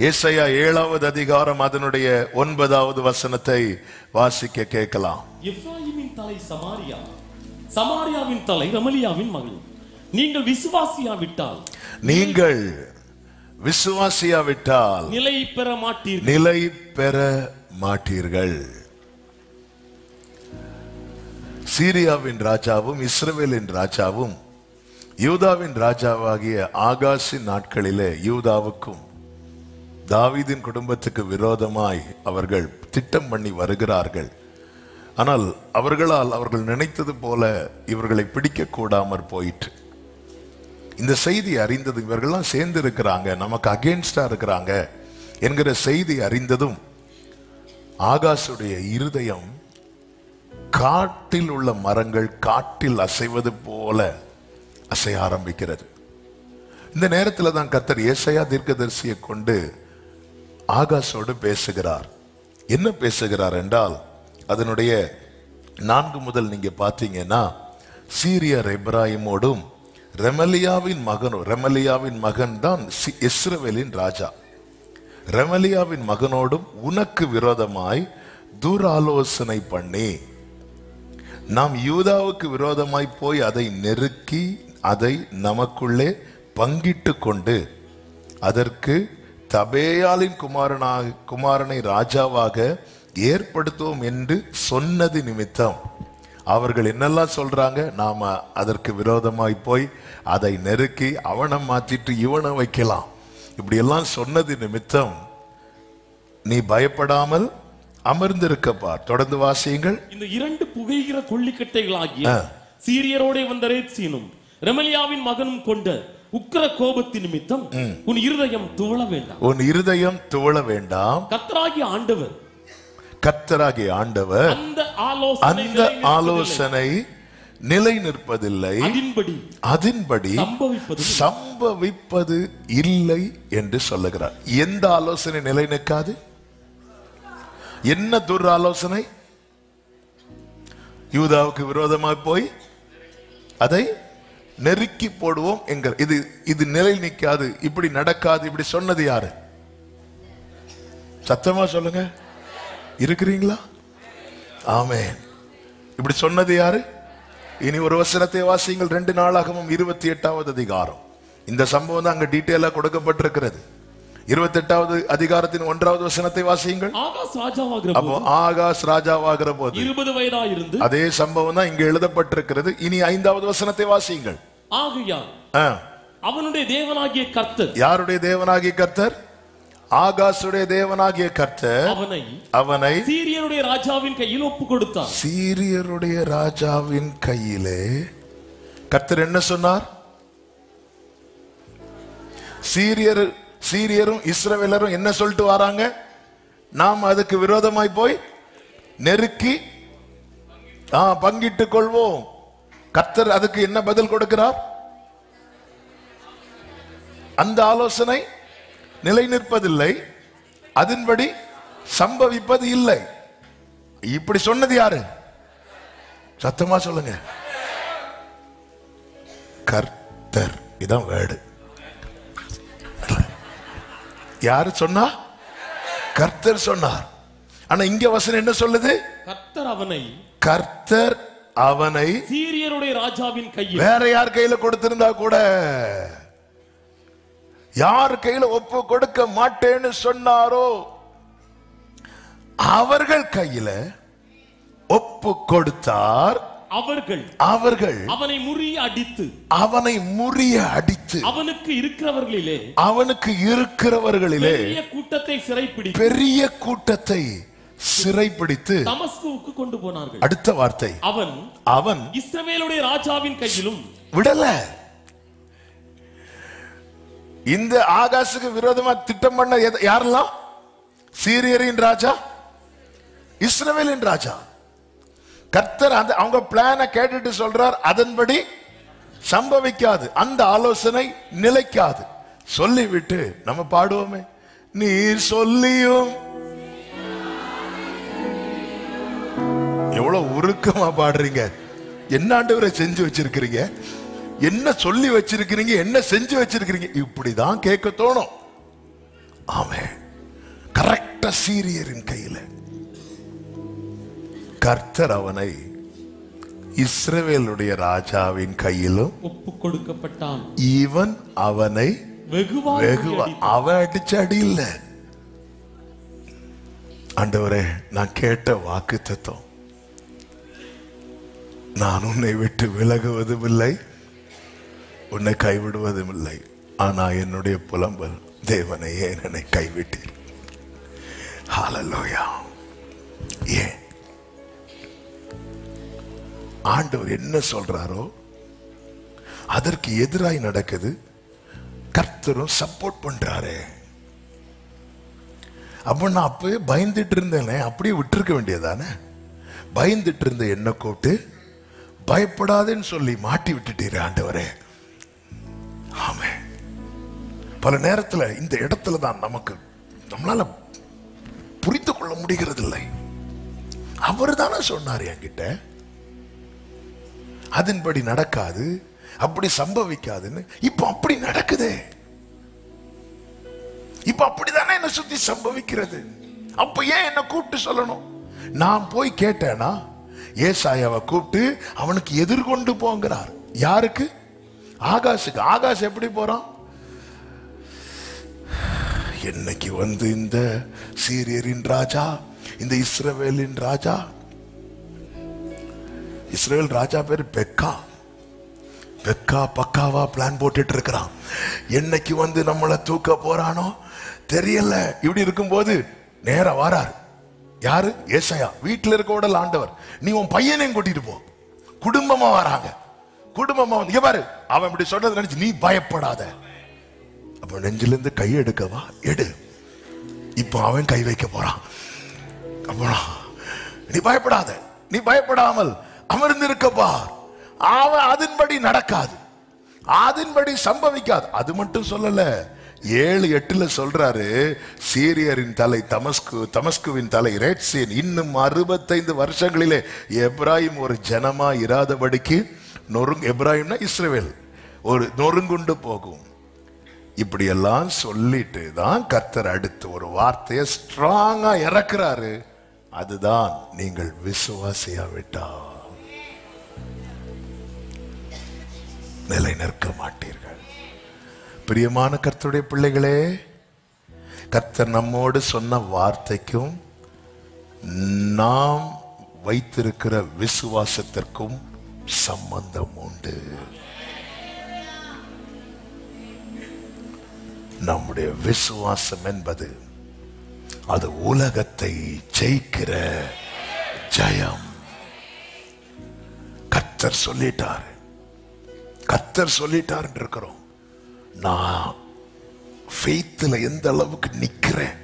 ஏசாயா 7வது அதிகாரம் அதனுடைய 9வது வசனத்தை வாசிக்க கேட்கலாம். எப்ராயிமின் தலை சமாரியா, சமாரியாவின் தலை ரெமலியாவின் மகள். நீங்கள் விசுவாசியாவிட்டால் நிலை பெற மாட்டீர்கள். சீரியாவின் ராஜாவும் இஸ்ரவேலின் ராஜாவும் யூதாவின் ராஜாவாகிய ஆகாசின் நாட்களிலே யூதாவுக்கும் தாவீதின் குடும்பத்துக்கு விரோதமாய் அவர்கள் திட்டம் பண்ணி வருகிறார்கள். ஆனால் அவர்கள் நினைத்தது போல இவர்களை பிடிக்க கூடாமற் போயிற்று. இந்த செய்தி அறிந்தது, இவர்கள்லாம் சேர்ந்து இருக்கிறாங்க, நமக்கு அகேன்ஸ்டா இருக்கிறாங்க என்கிற செய்தி அறிந்ததும் ஆகாசுடைய இருதயம் காட்டில் உள்ள மரங்கள் காட்டில் அசைவது போல அசைய ஆரம்பிக்கிறது. இந்த நேரத்தில் தான் கர்த்தர் ஏசாயா தீர்க்கதரிசியை கொண்டு ஆகாசோடு பேசுகிறார். என்ன பேசுகிறார் என்றால், அதனுடைய 4 முதல் நீங்க பார்த்தீங்கன்னா, சீரியர் எப்ராயிமோடும் ரெமலியாவின் மகன் தான் இஸ்ரவேலின் ராஜா. ரெமலியாவின் மகனோடும் உனக்கு விரோதமாய் துராலோசனை பண்ணி நாம் யூதாவுக்கு விரோதமாய் போய் அதை நெருக்கி அதை நமக்குள்ளே பங்கிட்டு கொண்டு அதற்கு தபேயாலின் குமாரனை ராஜாவாக ஏற்படுத்துவோம் என்று சொன்னது நிமித்தம் அவர்கள் என்னெல்லாம் சொல்றாங்க, நாம அதற்கு விரோதமாய் போய் அதை நெருக்கி அவனை மாத்திட்டு இவனை வைக்கலாம், இப்படி எல்லாம் சொன்னது நிமித்தம் நீ பயப்படாமல் அமர்ந்திருக்கப்பார். தொடர்ந்து வாசியுங்கள். இந்த 2 புகைகிற கொள்ளிக்கட்டைகளாகிய சீரியரோட வந்த ரேத்சீனும் ரெமலியாவின் மகனும் கொண்ட உக்கிர கோபத்தின் நிமித்தம் உன் இருதயம் துவள வேண்டாம். கர்த்தராகிய ஆண்டவர் அந்த ஆலோசனை நிலை நிற்பதில்லை, அதன்படி சம்பவிப்பது இல்லை என்று சொல்லுகிறார். எந்த ஆலோசனை நிலை நிற்காது? என்ன துர் ஆலோசனை? யூதாவுக்கு விரோதமாக போய் அதை நெருக்கி போடுவோம் என்கிற இது நிலை நிற்காது, இப்படி நடக்காது. இப்படி சொன்னது யாரு? சத்தமா சொல்லுங்க, இருக்கிறீங்களா? ஆமென். இப்படி சொன்னது யாரு? இனி ஒரு வசனத்தை வாசியுங்கள். 2 நாளாகமம் 28வது அதிகாரம். இந்த சம்பவம் தான் அங்க டீட்டெயிலா கொடுக்கப்பட்டிருக்கிறது. 28வது அதிகாரத்தின் 1வது வசனத்தை வாசியுங்கள். ஆகாஸ் ராஜாவாகிற போது 20 வயதாயிருந்து அதே சம்பவம் தான் இங்க எழுதப்பட்டிருக்கிறது. இனி 5வது வசனத்தை வாசியுங்கள். ஆகையால் அவனுடைய தேவனாகிய கர்த்தர். யாருடைய தேவனாகிய கர்த்தர்? ஆகாசுடைய தேவனாகிய கர்த்தர் அவனை சீரியருடைய ராஜாவின் கையில் ஒப்பு கொடுத்தார். சீரியருடைய ராஜாவின் கையிலே கர்த்தர் என்ன சொன்னார்? சீரியரும் இஸ்ரவேலரும் என்ன சொல்லிட்டு வராங்க? நாம் அதுக்கு விரோதமாய் போய் நெருக்கி பங்கிட்டுக் கொள்வோம். கர்த்தர் அதுக்கு என்ன பதில் கொடுக்கிறார்? அந்த ஆலோசனை நிலை நிற்பதில்லை, அதன்படி சம்பவிப்பது இல்லை. இப்படி சொன்னது யாரு? சத்தமா சொல்லுங்க. கர்த்தர். இதான் வேர்டு. யாரு சொன்னா? கர்த்தர் சொன்னார். ஆனா இங்க வசனம் என்ன சொல்லுது? கர்த்தர் அவனை சீரியருடைய ராஜாவின் கையில், வேற யார் கையில கொடுத்திருந்தா கூட, யார் கையில ஒப்பு கொடுக்க மாட்டேன்னு சொன்னாரோ அவர்கள் கையில ஒப்பு கொடுத்தார். அவர்கள் அவனை முறிய அடித்து அவனுக்கு இருக்கிறவர்களிலே பெரிய கூட்டத்தை சிறைப்பிடித்து தமஸ்குவுக்கு கொண்டு போனார்கள். அடுத்த வார்த்தை, அவன் இஸ்ரவேலுடைய ராஜாவின் கையிலும் விடல. இந்த ஆகாசுக்கு விரோதமா திட்டம் பண்ண யாரெல்லாம்? சீரியரின் ராஜா, இஸ்ரவேலின் ராஜா. கர்த்தர் அவங்க பிளானை கேட்டுட்டு சொல்றார், அதன்படி சம்பவிக்காது, அந்த ஆலோசனை நிலைக்காது. சொல்லிவிட்டு நம்ம பாடுவோமே, நீர் சொல்லியும். எவ்வளவு உருக்கமா பாடுறீங்க. என்ன ஆண்டவரை செஞ்சு வச்சிருக்கிறீங்க, என்ன சொல்லி வச்சிருக்கிறீங்க, என்ன செஞ்சு வச்சிருக்கிறீங்க, இப்படிதான் கேட்க தோணும். ஆமென். விட்ட சீரியரின் கையில. கர்த்தர் அவனை இஸ்ரவேலுடைய ராஜாவின் கையிலும் ஒப்பு கொடுக்கப்பட்டான். இவன் அவனை அவன் அடிச்ச அடி இல்ல. ஆண்டவரே, நான் கேட்ட வாக்கு தத்துவம், நான் உன்னை விட்டு விலகுவதும் இல்லை, உன்னை கைவிடுவதும் இல்லை. ஆனா என்னுடைய புலம்பல், தேவனை ஏன் என்னை கைவிட்டீர்? ஹல்லேலூயா. ஏன் ஆண்டவர் என்ன சொல்றாரோ அதற்கு எதிராய் நடக்குது. கர்த்தரும் சப்போர்ட் பண்றாரு. அப்ப நான் அப்பவே பயந்துட்டு இருந்தேன், அப்படியே விட்டுருக்க வேண்டியதானே. பயந்துட்டு இருந்த என்ன கூப்பிட்டு பயப்படாதேன்னு சொல்லி மாட்டி விட்டுட்டீரு ஆண்டவரே. ஆமே. பல நேரத்துல இந்த இடத்துல தான் நம்மளால புரிந்து கொள்ள முடிகிறது இல்லை. அவர் தானே சொன்னார் என்கிட்ட, அதன்படி நடக்காது, அப்படி சம்பவிக்காதுன்னு. இப்ப அப்படி நடக்குது. இப்ப அப்படித்தானே என்ன சுத்தி சம்பவிக்கிறது. அப்ப ஏன் என்ன கூப்பிட்டு சொல்லணும்? நான் போய் கேட்டேனா? ஏசாயாவை கூப்பிட்டு அவனுக்கு எதிர்கொண்டு போங்கிறார். யாருக்கு? ஆகாசுக்கு. ஆகாஷ் எப்படி போறான்? என்னைக்கு வந்து இந்த சீரியரின் ராஜா, இந்த இஸ்ரவேலின் ராஜா, இஸ்ரவேல் ராஜா பேரு பெக்கா. பெக்கா பக்காவா பிளான் போட்டுட்டு இருக்கிறான். என்னைக்கு வந்து நம்மளை தூக்க போறானோ தெரியல. இப்படி இருக்கும்போது நேரா வாரார். யாரு? ஏசாயா. வீட்டுல இருக்க உடல் ஆண்டவர், நீ உன் பையனையும் கூட்டிட்டு போ. குடும்பமா வராங்க. குடும்பமா வந்து பாரு, அவன் இப்படி சொல்றது நினைச்சு நீ பயப்படாத. அப்ப நெஞ்சில இருந்து கை எடுக்கவா? எடு. இப்ப அவன் கை வைக்க போறான். அப்புறம் நீ பயப்படாத, நீ பயப்படாமல் அமர்ந்திருக்கப்பா. அவன் அதன்படி நடக்காது, அதன்படி சம்பவிக்காது. அது மட்டும் சொல்லல, 7:8 சொல்றாரு, சீரியரின் தலை தமஸ்குவின் தலை ரேட்சேன் இன்னும் 65 வருஷங்களிலே எப்ராயிம் ஒரு ஜனமா இராதபடிக்கு எப்ராயிம்னா இஸ்ரவேல் ஒரு நொறுங்குண்டு போகும். இப்படி எல்லாம் சொல்லிட்டு தான் கர்த்தர் அடுத்து ஒரு வார்த்தையை ஸ்ட்ராங்கா இறக்குறாரு. அதுதான், நீங்கள் விசுவாசியாவிட்டா நிலை நிற்க மாட்டீர்கள். பிரியமான கர்த்தருடைய பிள்ளைகளே, கர்த்தர் நம்மோடு சொன்ன வார்த்தைக்கும் நாம் வைத்திருக்கிற விசுவாசத்திற்கும் சம்பந்தம் உண்டு. நம்முடைய விசுவாசம் என்பது அது உலகத்தை ஜெயிக்கிற ஜெயம். கர்த்தர் சொல்லிட்டார், கர்த்தர் சொல்லிட்டார் இருக்கிறோம். நான் ஃபெய்த்ல எந்த அளவுக்கு நிக்கிறேன்,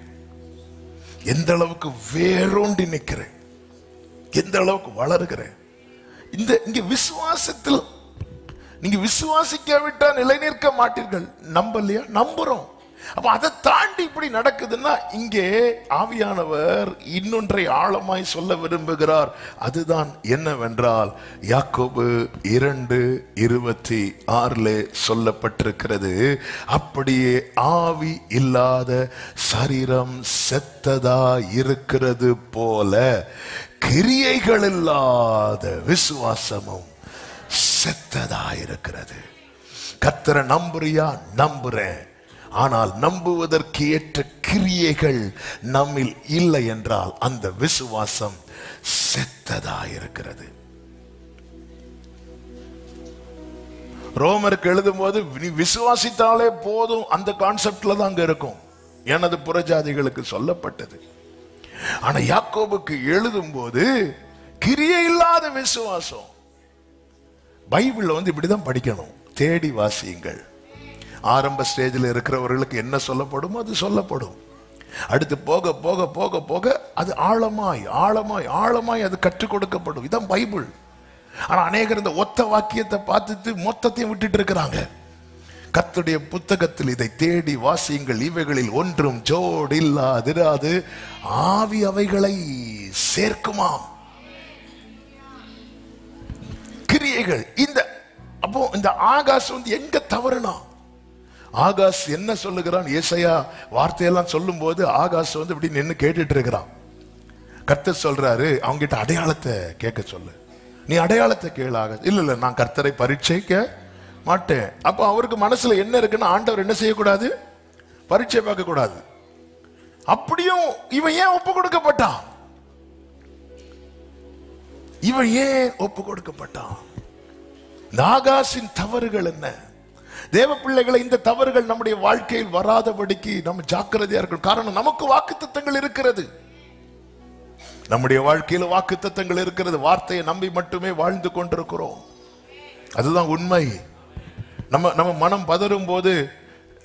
எந்த அளவுக்கு வேரோண்டி நிக்கிறேன், எந்த அளவுக்கு வளருகிறேன். இங்க விசுவாசத்தில் நீங்க விசுவாசிக்காவிட்டா நிலை நிற்க மாட்டீர்கள். நம்பலையா? நம்புறோம். அப்ப அதை தாண்டி இப்படி நடக்குதுன்னா இங்கே ஆவியானவர் இன்னொன்றை ஆழமாய் சொல்ல விரும்புகிறார். அதுதான் என்னவென்றால், யாக்கோபு 2:26 சொல்லப்பட்டிருக்கிறது, அப்படியே ஆவி இல்லாத சரீரம் செத்ததா இருக்கிறது போல கிரியைகள் இல்லாத விசுவாசமும் செத்ததா இருக்கிறது. கர்த்தரை நம்புறியா? நம்புறேன். ஆனால் நம்புவதற்கு ஏற்ற கிரியைகள் நம்மில் இல்லை என்றால் அந்த விசுவாசம் செத்ததா இருக்கிறது. ரோமருக்கு எழுதும் போது நீ விசுவாசித்தாலே போதும், அந்த கான்செப்ட்ல தான் அங்க இருக்கும். எனது புறஜாதிகளுக்கு சொல்லப்பட்டது. ஆனா யாக்கோபுக்கு எழுதும் போது கிரியை இல்லாத விசுவாசம். பைபிள்ல இப்படிதான் படிக்கணும். தேடி வாசியுங்கள். ஆரம்ப ஸ்டேஜில் இருக்கிறவர்களுக்கு என்ன சொல்லப்படுமோ அது சொல்லப்படும். அடுத்து போக போக போக போக அது ஆழமாய் ஆழமாய் ஆழமாய் அது கற்றுக் கொடுக்கப்படும். இதான் பைபிள். ஆனா அநேகர் இந்த ஒத்த வாக்கியத்தை பார்த்துட்டு மொத்தத்தையும் விட்டுட்டு இருக்கிறாங்க. கர்த்தருடைய புத்தகத்தில் இதை தேடி வாசியுங்கள். இவைகளில் ஒன்றும் ஜோடு இல்லாதிராது, ஆவி அவைகளை சேர்க்குமாம். கிரியைகள். அப்போ இந்த ஆகாஷ் எங்க தவறுனா, ஆகாஷ் என்ன சொல்லுகிறான்? ஏசாயா வார்த்தையெல்லாம் சொல்லும் போது ஆகாஷ் வந்து இப்படி நின்று கேட்டுட்டு இருக்கிறான். கர்த்தர் சொல்றாரு, அவங்க கிட்ட அடையாளத்தை கேட்க சொல்லு. நீ அடையாளத்தை கேளாக. இல்ல நான் கர்த்தரை பரீட்சைக்க மாட்டேன். அப்ப அவருக்கு மனசுல என்ன இருக்குன்னு ஆண்டவர் என்ன செய்யக்கூடாது? பரீட்சை பார்க்க கூடாது. அப்படியும் இவன் ஏன் ஒப்பு கொடுக்கப்பட்டான்? இவன் ஏன் ஒப்பு கொடுக்கப்பட்டான்? ஆகாஷின் தவறுகள் என்ன? தேவ பிள்ளைகளை, இந்த தவறுகள் நம்முடைய வாழ்க்கையில் வராதபடிக்கு நம்ம ஜாக்கிரதையா இருக்கணும். காரணம், நமக்கு வாக்குத்தத்தங்கள் இருக்கிறது. நம்முடைய வாழ்க்கையில வாக்குத்தத்தங்கள் இருக்கிறது. வார்த்தையை நம்பி மட்டுமே வாழ்ந்து கொண்டிருக்கிறோம். அதுதான் உண்மை. நம்ம மனம் பதறும் போது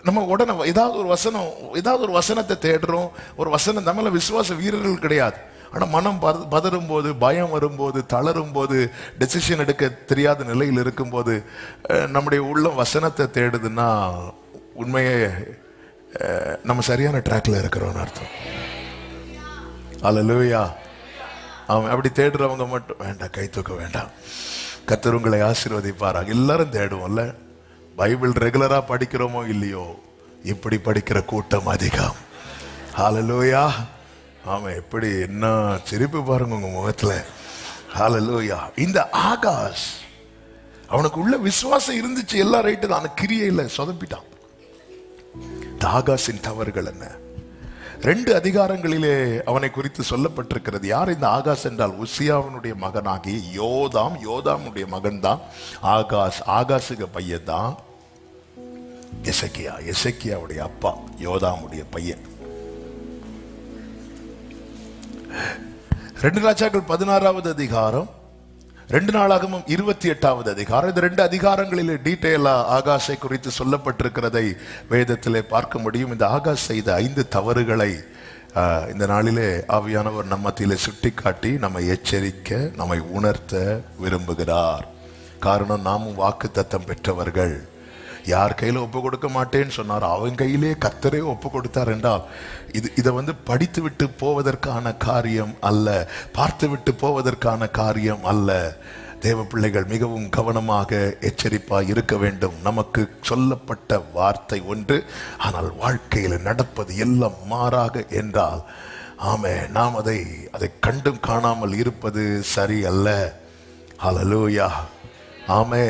நம்ம உடனே ஏதாவது ஒரு வசனத்தை தேடுறோம். ஒரு வசனம், நம்மள விசுவாச வீரர்கள் கிடையாது. ஆனா மனம் பதறும் போது, பயம் வரும்போது, தளரும் போது, டெசிஷன் எடுக்க தெரியாத நிலையில் இருக்கும் போது நம்முடைய உள்ளம் வசனத்தை தேடுதுன்னா உண்மையே நம்ம சரியான ட்ராக்ல இருக்கிறோம்னு அர்த்தம். அல்லேலூயா. அவன் அப்படி தேடுறவங்க மட்டும் வேண்டாம், கை தூக்க வேண்டாம். கர்த்தர் உங்களை ஆசீர்வதிப்பாராக. எல்லாரும் தேடுவோம்ல. பைபிள் ரெகுலரா படிக்கிறோமோ இல்லையோ, இப்படி படிக்கிற கூட்டம் அதிகம். ஹல்லேலூயா. ஆமா, எப்படி என்ன சிரிப்பு பாருங்க உங்க முகத்துல. ஹல்லேலூயா. இந்த ஆகாஷ், அவனுக்கு உள்ள விசுவாசம் இருந்துச்சு, எல்லாம் ரைட்டு தான். கிரியையில சொதப்பிட்டான். இந்த ஆகாஷின் தவறுகள் என்ன? 2 அதிகாரங்களிலே அவனை குறித்து சொல்லப்பட்டிருக்கிறது. யார் இந்த ஆகாஷ் என்றால், உசியாவினுடைய மகனாகி யோதாம். யோதாமுடைய மகன் தான் ஆகாஷ். ஆகாஷுக்கு பையன் தான் எசேக்கியா. எசேக்கியாவுடைய அப்பா யோதாமுடைய பையன். 2 ராஜாக்கள் 16வது அதிகாரம், 2 நாளாகமும் 28வது அதிகாரம். இந்த 2 அதிகாரங்களிலே டீட்டெயிலா ஆகாஷை குறித்து சொல்லப்பட்டிருக்கிறதை வேதத்திலே பார்க்க முடியும். இந்த ஆகாஷ் செய்த 5 தவறுகளை இந்த நாளிலே ஆவியானவர் நம்ம மத்தியிலே சுட்டிக்காட்டி நம்மை எச்சரிக்க, நம்மை உணர்த்த விரும்புகிறார். காரணம், நாமும் வாக்குத்தத்தம் பெற்றவர்கள். யார் கையில ஒப்பு கொடுக்க மாட்டேன்னு சொன்னார், அவன் கையிலே கர்த்தரே ஒப்பு கொடுத்தார் என்றால் இதை வந்து படித்து விட்டு போவதற்கான காரியம் அல்ல, பார்த்து விட்டு போவதற்கான காரியம் அல்ல. தேவ பிள்ளைகள் மிகவும் கவனமாக எச்சரிப்பாய் இருக்க வேண்டும். நமக்கு சொல்லப்பட்ட வார்த்தை ஒன்று, ஆனால் வாழ்க்கையில் நடப்பது எல்லாம் மாறாக என்றால், ஆமே, நாம் அதை கண்டும் காணாமல் இருப்பது சரி அல்ல. ஹல்லேலூயா. ஆமே.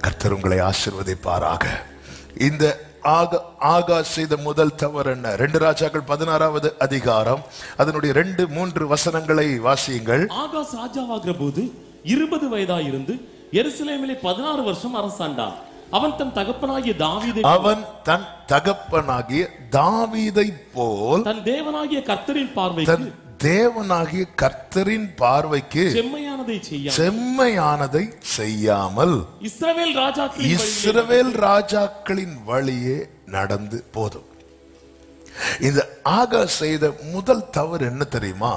கர்த்தர் உங்களை ஆசீர்வதிப்பாராக. இந்த ஆகாஷ் செய்த முதல் தவறு என்ன? 2 ராஜாக்கள் 16வது அதிகாரம், அதனுடைய 2-3 வசனங்களை வாசியுங்கள். ஆகாஷ் ராஜாவாகிற போது 20 வயதாயிருந்து எருசலேமிலே 16 வருஷம் அரசாண்டான். அவன் தன் தகப்பனாகிய தாவீதை போல் தன் தேவனாகிய கர்த்தரின் பார்வைக்கு செம்மையானதை செய்யாமல் இஸ்ரவேல் ராஜாக்களின் வழியே நடந்து போதும். இந்த ஆகாஷ் செய்த முதல் தவறு என்ன தெரியுமா?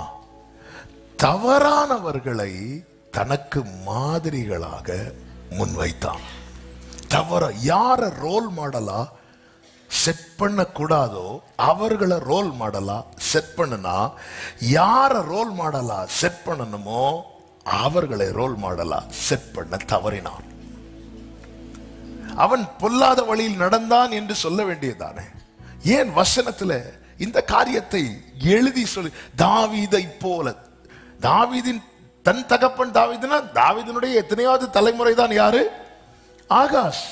தவறானவர்களை தனக்கு மாதிரிகளாக முன்வைத்தான். தவற யார ரோல் மாடலா செட் பண்ண கூடாதோ அவர்களை ரோல் மாடலா செட் பண்ணுனா, யார ரோல் மாடலா செட் பண்ணணுமோ அவர்களை ரோல் மாடலா செட் பண்ண தவறினான். அவன் பொல்லாத வழியில் நடந்தான் என்று சொல்ல வேண்டியதானே? ஏன் வசனத்துல இந்த காரியத்தை எழுதி சொல்லி, தாவீதை போல, தாவீதின் தன் தகப்பன் தாவீதுனா தாவீதினுடைய எத்தனையாவது தலைமுறை தான் யாரு? ஆகாஷ்.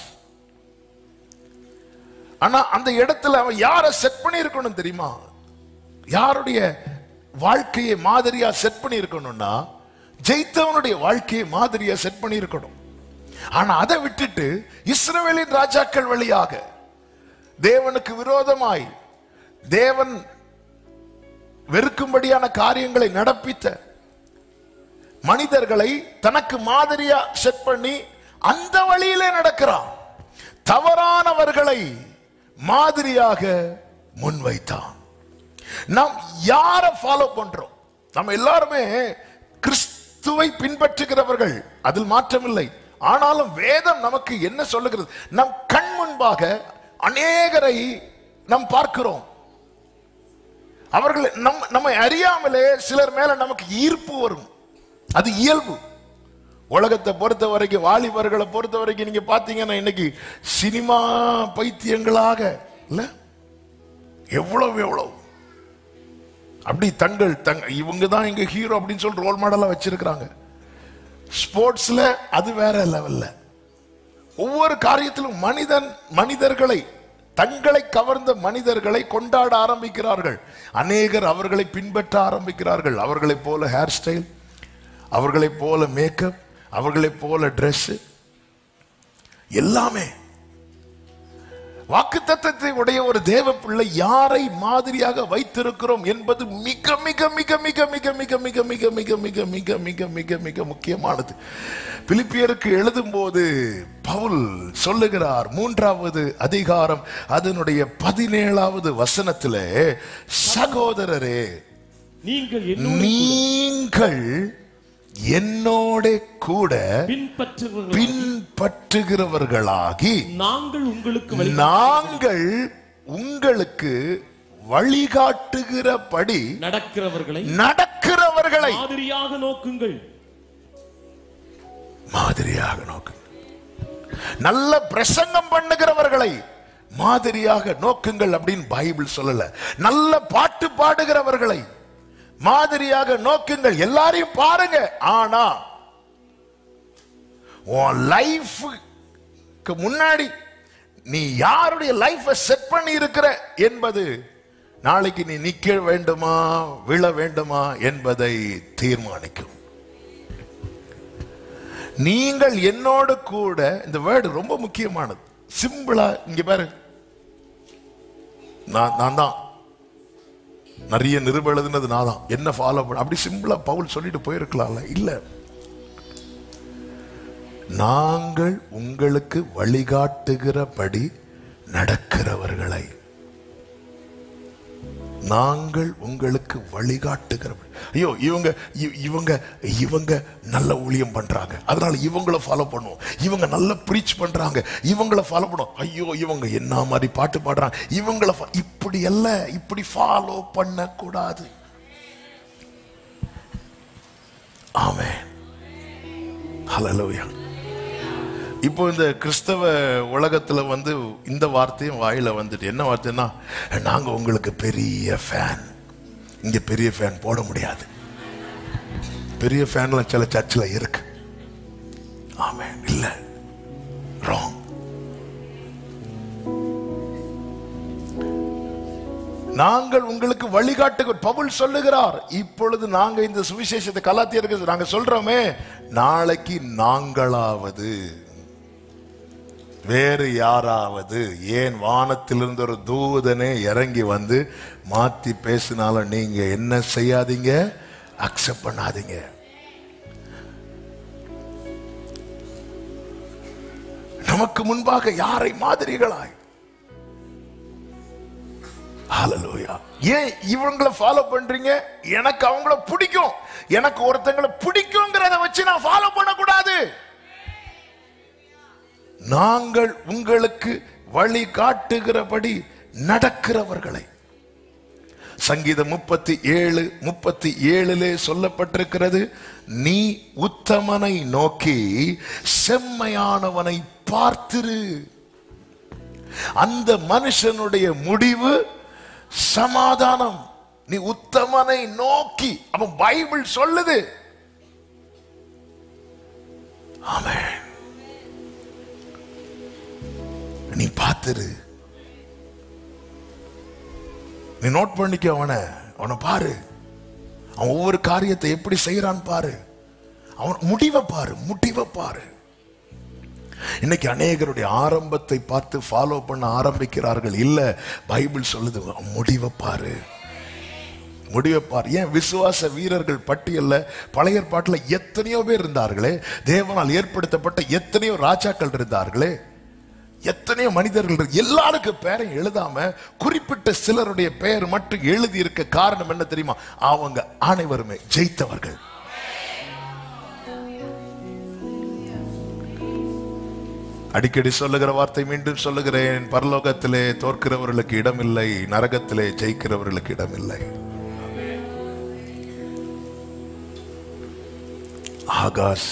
ஆனா அந்த இடத்துல அவன் யாரை செட் பண்ணி இருக்கணும் தெரியுமா? யாருடைய வாழ்க்கையை மாதிரியா செட் பண்ணி இருக்கணும்னா, ஜெயித்தவனுடைய வாழ்க்கையை மாதிரியா செட் பண்ணி இருக்கணும். ஆனா அதை விட்டுட்டு இஸ்ரவேலின் ராஜாக்கள் வழியாக தேவனுக்கு விரோதமாய், தேவன் வெறுக்கும்படியான காரியங்களை நடப்பித்த மனிதர்களை தனக்கு மாதிரியா செட் பண்ணி அந்த வழியிலே நடக்கிறான். தவறானவர்களை மாதிரியாக முன்வைத்தான். நாம் யாரை ஃபாலோ பண்றோம்? நம்ம எல்லாருமே கிறிஸ்துவை பின்பற்றுகிறவர்கள், அதில் மாற்றமில்லை. ஆனாலும் வேதம் நமக்கு என்ன சொல்லுகிறது? நம் கண் முன்பாக அநேகரை நாம் பார்க்கிறோம். அவர்கள் நம்மை அறியாமலே சிலர் மேல நமக்கு ஈர்ப்பு வரும். அது இயல்பு. உலகத்தை பொறுத்த வரைக்கும், வாலிபர்களை பொறுத்த வரைக்கும் நீங்க பாத்தீங்கன்னா இன்னைக்கு சினிமா பைத்தியங்களாக இல்ல, எவ்வளவு அப்படி இவங்க தான் எங்க ஹீரோ அப்படின்னு சொல்லி ரோல் மாடலா வச்சிருக்கிறாங்க. ஸ்போர்ட்ஸ்ல அது வேற லெவல்ல. ஒவ்வொரு காரியத்திலும் மனிதர்களை, தங்களை கவர்ந்த மனிதர்களை கொண்டாட ஆரம்பிக்கிறார்கள். அநேகர் அவர்களை பின்பற்ற ஆரம்பிக்கிறார்கள். அவர்களைப் போல ஹேர் ஸ்டைல், அவர்களைப் போல மேக்கப், அவர்களைப் போல ட்ரெஸ், எல்லாமே. வாக்குத்தத்தத்தை உடைய ஒரு தேவ பிள்ளை யாரை மாதிரியாக வைத்திருக்கிறோம் என்பது மிக மிக மிக மிக மிக மிக மிக மிக மிக மிக மிக மிக மிக மிக முக்கியமானது. பிலிப்பியருக்கு எழுதும் போது பவுல் சொல்லுகிறார், 3வது அதிகாரம் அதனுடைய 17வது வசனத்திலே, சகோதரரே நீங்கள் என்னோட கூட பின்பற்றுகிறவர்களாகி நாங்கள் உங்களுக்கு வழிகாட்டுகிறபடி நடக்கிறவர்களை மாதிரியாக நோக்குங்கள். நல்ல பிரசங்கம் பண்ணுகிறவர்களை மாதிரியாக நோக்குங்கள் அப்படின்னு பைபிள் சொல்லல. நல்ல பாட்டு பாடுகிறவர்களை மாதிரியாக நோக்குங்கள். எல்லாரையும் பாருங்க, ஆனா உன் லைஃப்க்கு முன்னாடி நீ யாருடைய லைஃபை செட் பண்ணி இருக்கிற என்பது நாளைக்கு நீ நிக்க வேண்டுமா விழ வேண்டுமா என்பதை தீர்மானிக்கும். நீங்கள் என்னோடு கூட, இந்த வேர்டு ரொம்ப முக்கியமானது. சிம்பிளா இங்க பாரு, நான் தான் நிறைய நிருபம் எழுதுனது நான் தான், என்ன ஃபாலோ பண்ண, அப்படி சிம்பிளா பவுல் சொல்லிட்டு போயிருக்கலாம்ல. இல்ல, நாங்கள் உங்களுக்கு வழிகாட்டுகிறபடி நடக்கிறவர்களை, நாங்கள் உங்களுக்கு வழிகாட்டுகிறபடி. ஐயோ இவங்க நல்ல ஊழியம் பண்றாங்க, அதனால இவங்கள ஃபாலோ பண்ணுவோம். இவங்க நல்ல பிரீச் பண்றாங்க, இவங்கள ஃபாலோ பண்ணுவோம். ஐயோ இவங்க என்ன மாதிரி பாட்டு பாடுறாங்க, இவங்கள இப்படி அல்ல, இப்படி ஃபாலோ பண்ண கூடாது. ஆமென், ஹல்லேலூயா. இப்போ இந்த கிறிஸ்தவ உலகத்துல இந்த வார்த்தையும் வாயில வந்துட்டு, என்ன வார்த்தைன்னா, நாங்க உங்களுக்கு பெரிய ஃபேன். இங்க பெரிய ஃபேன் போட முடியாது. பெரிய ஃபேன்லாம் சில சர்ச்சில் இருக்கு. ஆமென், இல்ல, ராங். நாங்கள் உங்களுக்கு வழிகாட்டு பவுல் சொல்லுகிறார். இப்பொழுது நாங்க இந்த சுவிசேஷத்தை கலாத்தியருக்கு நாங்க சொல்றோமே, நாளைக்கு நாங்களாவது வேறு யாராவது, ஏன் வானத்திலிருந்து ஒரு தூதனே இறங்கி வந்து மாத்தி பேசினாலும் நீங்க என்ன செய்யாதீங்க, அக்செப்ட் பண்ணாதீங்க. நமக்கு முன்பாக யாரை மாதிரிகளாய், ஹல்லேலூயா. ஏன் இவங்களை ஃபாலோ பண்றீங்க? எனக்கு அவங்கள பிடிக்கும், எனக்கு ஒருத்தங்களை பிடிக்கும்ங்கிறத வச்சு நான் ஃபாலோ பண்ணக்கூடாது. நாங்கள் உங்களுக்கு வழி காட்டுகிறபடி நடக்கிறவர்களை. சங்கீதம் 37:37 சொல்லப்பட்டிருக்கிறது, நீ உத்தமனை நோக்கி செம்மையானவனை பார்த்திரு, அந்த மனுஷனுடைய முடிவு சமாதானம். நீ உத்தமனை நோக்கி, அவன் பைபிள் சொல்லுது. ஆமென். நீ பார்த்துரு, நீ நோட் பண்ணிக்க, அவனை பாரு, அவன் ஒவ்வொரு காரியத்தை எப்படி செய்யறான் பாரு, அவன் முடிவை பாரு. இன்னைக்கு அநேகருடைய ஆரம்பத்தை பார்த்து ஃபாலோ பண்ண ஆரம்பிக்கிறார்கள். இல்ல, பைபிள் சொல்லுது முடிவை பாரு. ஏன் விசுவாச வீரர்கள் பட்டியல்ல பழைய ஏற்பாட்டுல எத்தனையோ பேர் இருந்தார்களே, தேவனால் ஏற்படுத்தப்பட்ட எத்தனையோ ராஜாக்கள் இருந்தார்களே, எத்தனையோ மனிதர்கள், எல்லாருக்கும் பெயரை எழுதாம குறிப்பிட்ட சிலருடைய பெயர் மட்டும் எழுதி இருக்க காரணம் என்ன தெரியுமா? அவங்க அனைவருமே ஜெயித்தவர்கள். அடிக்கடி சொல்லுகிற வார்த்தை மீண்டும் சொல்லுகிறேன், பரலோகத்திலே தோற்கிறவர்களுக்கு இடமில்லை, நரகத்திலே ஜெயிக்கிறவர்களுக்கு இடமில்லை. ஆகாஷ்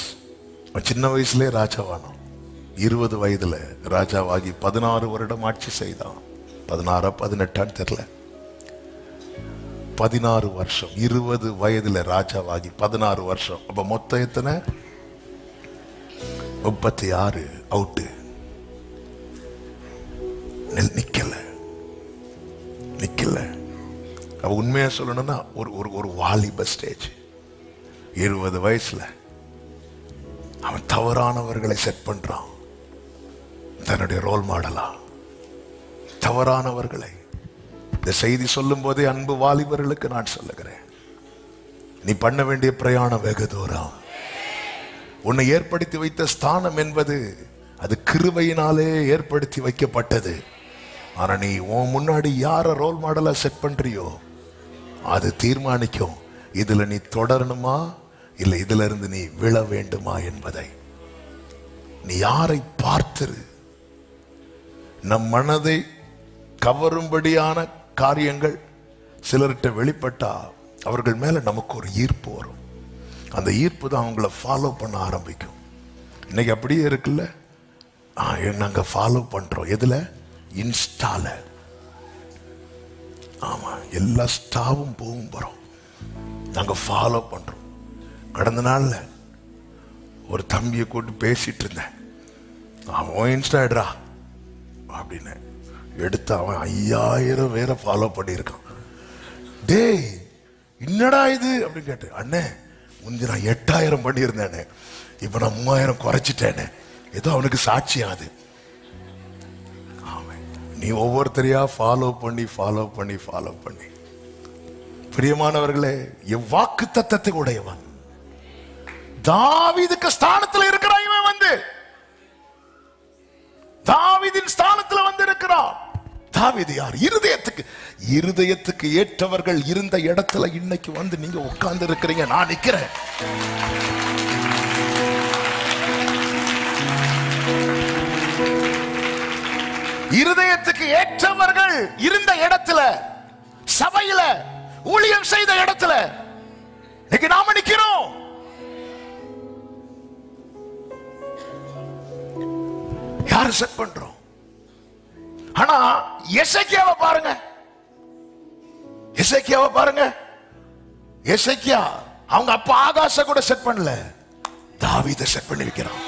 சின்ன வயசுலே ராஜாவானான். 20 வயதுல ராஜாவாகி 16 வருடம் ஆட்சி செய்தான். 16 18 தெரியல, 16 வருஷம். 20 வயதுல ராஜாவாகி 16 வருஷம். அப்ப மொத்தம் எத்தனை? 36 அவுட்டு. நிக்கல. அவ உண்மையா சொல்லணும்னா ஒரு வாலிப ஸ்டேஜ். 20 வயசுல அவன் தவறானவர்களை செட் பண்றான் தன்னுடைய ரோல் மாடலா. தவறானவர்களை. இந்த செய்தி சொல்லும் போதே அன்பு வாலிபர்களுக்கு நான் சொல்லுகிறேன், நீ பண்ண வேண்டிய பிரயாணம் வெகு தூரம். உன்னை ஏற்படுத்தி வைத்த ஸ்தானம் என்பது அது கிருபையினாலே ஏற்படுத்தி வைக்கப்பட்டது. ஆனா நீ உன் முன்னாடி யார ரோல் மாடலா செட் பண்றியோ அது தீர்மானிக்கும் இதுல நீ தொடரணுமா இல்ல இதுல இருந்து நீ விழ வேண்டுமா என்பதை. நீ யாரை பார்த்திரு. நம் மனதை கவரும்படியான காரியங்கள் சிலர்கிட்ட வெளிப்பட்டா அவர்கள் மேல நமக்கு ஒரு ஈர்ப்பு வரும். அந்த ஈர்ப்பு தான் அவங்கள ஃபாலோ பண்ண ஆரம்பிக்கும். இன்னைக்கு அப்படியே இருக்குல்ல, நாங்க ஃபாலோ பண்றோம். எதுல? இன்ஸ்டால. ஆமா, எல்லா ஸ்டாவும் போகும் போறோம், நாங்க ஃபாலோ பண்றோம். கடந்த நாள்ல ஒரு தம்பியை கூட்டு பேசிட்டு இருந்தேன். அவன் இன்ஸ்டா எடுறா அப்படின்னு எடுத்து அவன் 5000 பேரை ஃபாலோ பண்ணியிருக்கான். டேய் என்னடா இது அப்படின்னு கேட்டு, அண்ணே முந்தி நான் 8000 பண்ணியிருந்தேனே, இப்ப நான் 3000 குறைச்சிட்டேனே. ஏதோ அவனுக்கு சாட்சியாது. நீ ஒவ்வொருத்தரையா ஃபாலோ பண்ணி பிரியமானவர்களே, எவ்வாக்கு தத்தத்தை உடையவன் தாவீதுக்கு ஸ்தானத்துல இருக்கிறான். இவன் வந்து தாவீதின் ஸ்தானத்துல வந்து இருக்கிறான். தாவீது யார்? இருதயத்துக்கு ஏற்றவர்கள் இருந்த இடத்துல இன்னைக்கு வந்து நீங்க உட்கார்ந்து இருக்கிறீங்க, நான் நிக்கிறேன். இருதயத்துக்கு ஏற்றவர்கள் இருந்த இடத்துல, சபையில ஊழியம் செய்த இடத்துல இன்னைக்கு நாம நிக்கிறோம். யாரை செட் பண்றோம்? ஆனா எசேக்கியாவை பாருங்க. எசேக்கியா அவங்க அப்பா ஆகாச கூட செட் பண்ணல, தாவீதை செட் பண்ணி வைக்கிறான்.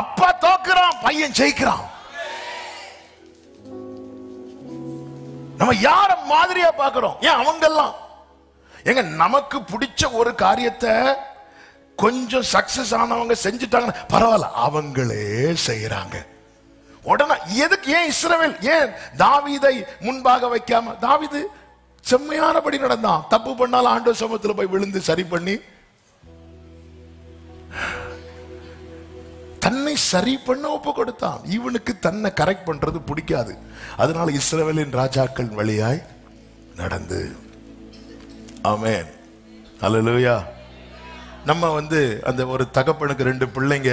அப்பா தோக்குறான், பையன் ஜெயிக்கிறான். நம்ம யார மாதிரியா பாக்குறோம்? ஏன் அவங்கெல்லாம் எங்க நமக்கு பிடிச்ச ஒரு காரியத்தை கொஞ்சம் சக்சஸ் ஆனவங்க செஞ்சுட்டாங்க, பரவாயில்ல, அவங்களே செய்யறாங்க உடனே. எதுக்கு? ஏன் இஸ்ரவேல், ஏன் தாவீதை முன்பாக வைக்காம? தாவீது செம்மையானபடி நடந்தான். தப்பு பண்ணாலும் ஆண்டவர் சமூகத்தில் போய் விழுந்து சரி பண்ணி தன்னை சரி பண்ண ஒப்பு கொடுத்தான். இவனுக்கு தன்னை கரெக்ட் பண்றது பிடிக்காது. அதனால இஸ்ரவேலின் ராஜாக்கள் வழியாய் நடந்து. ஆமென், அல்லேலூயா. நம்ம வந்து அந்த ஒரு தகப்பனுக்கு 2 பிள்ளைங்க,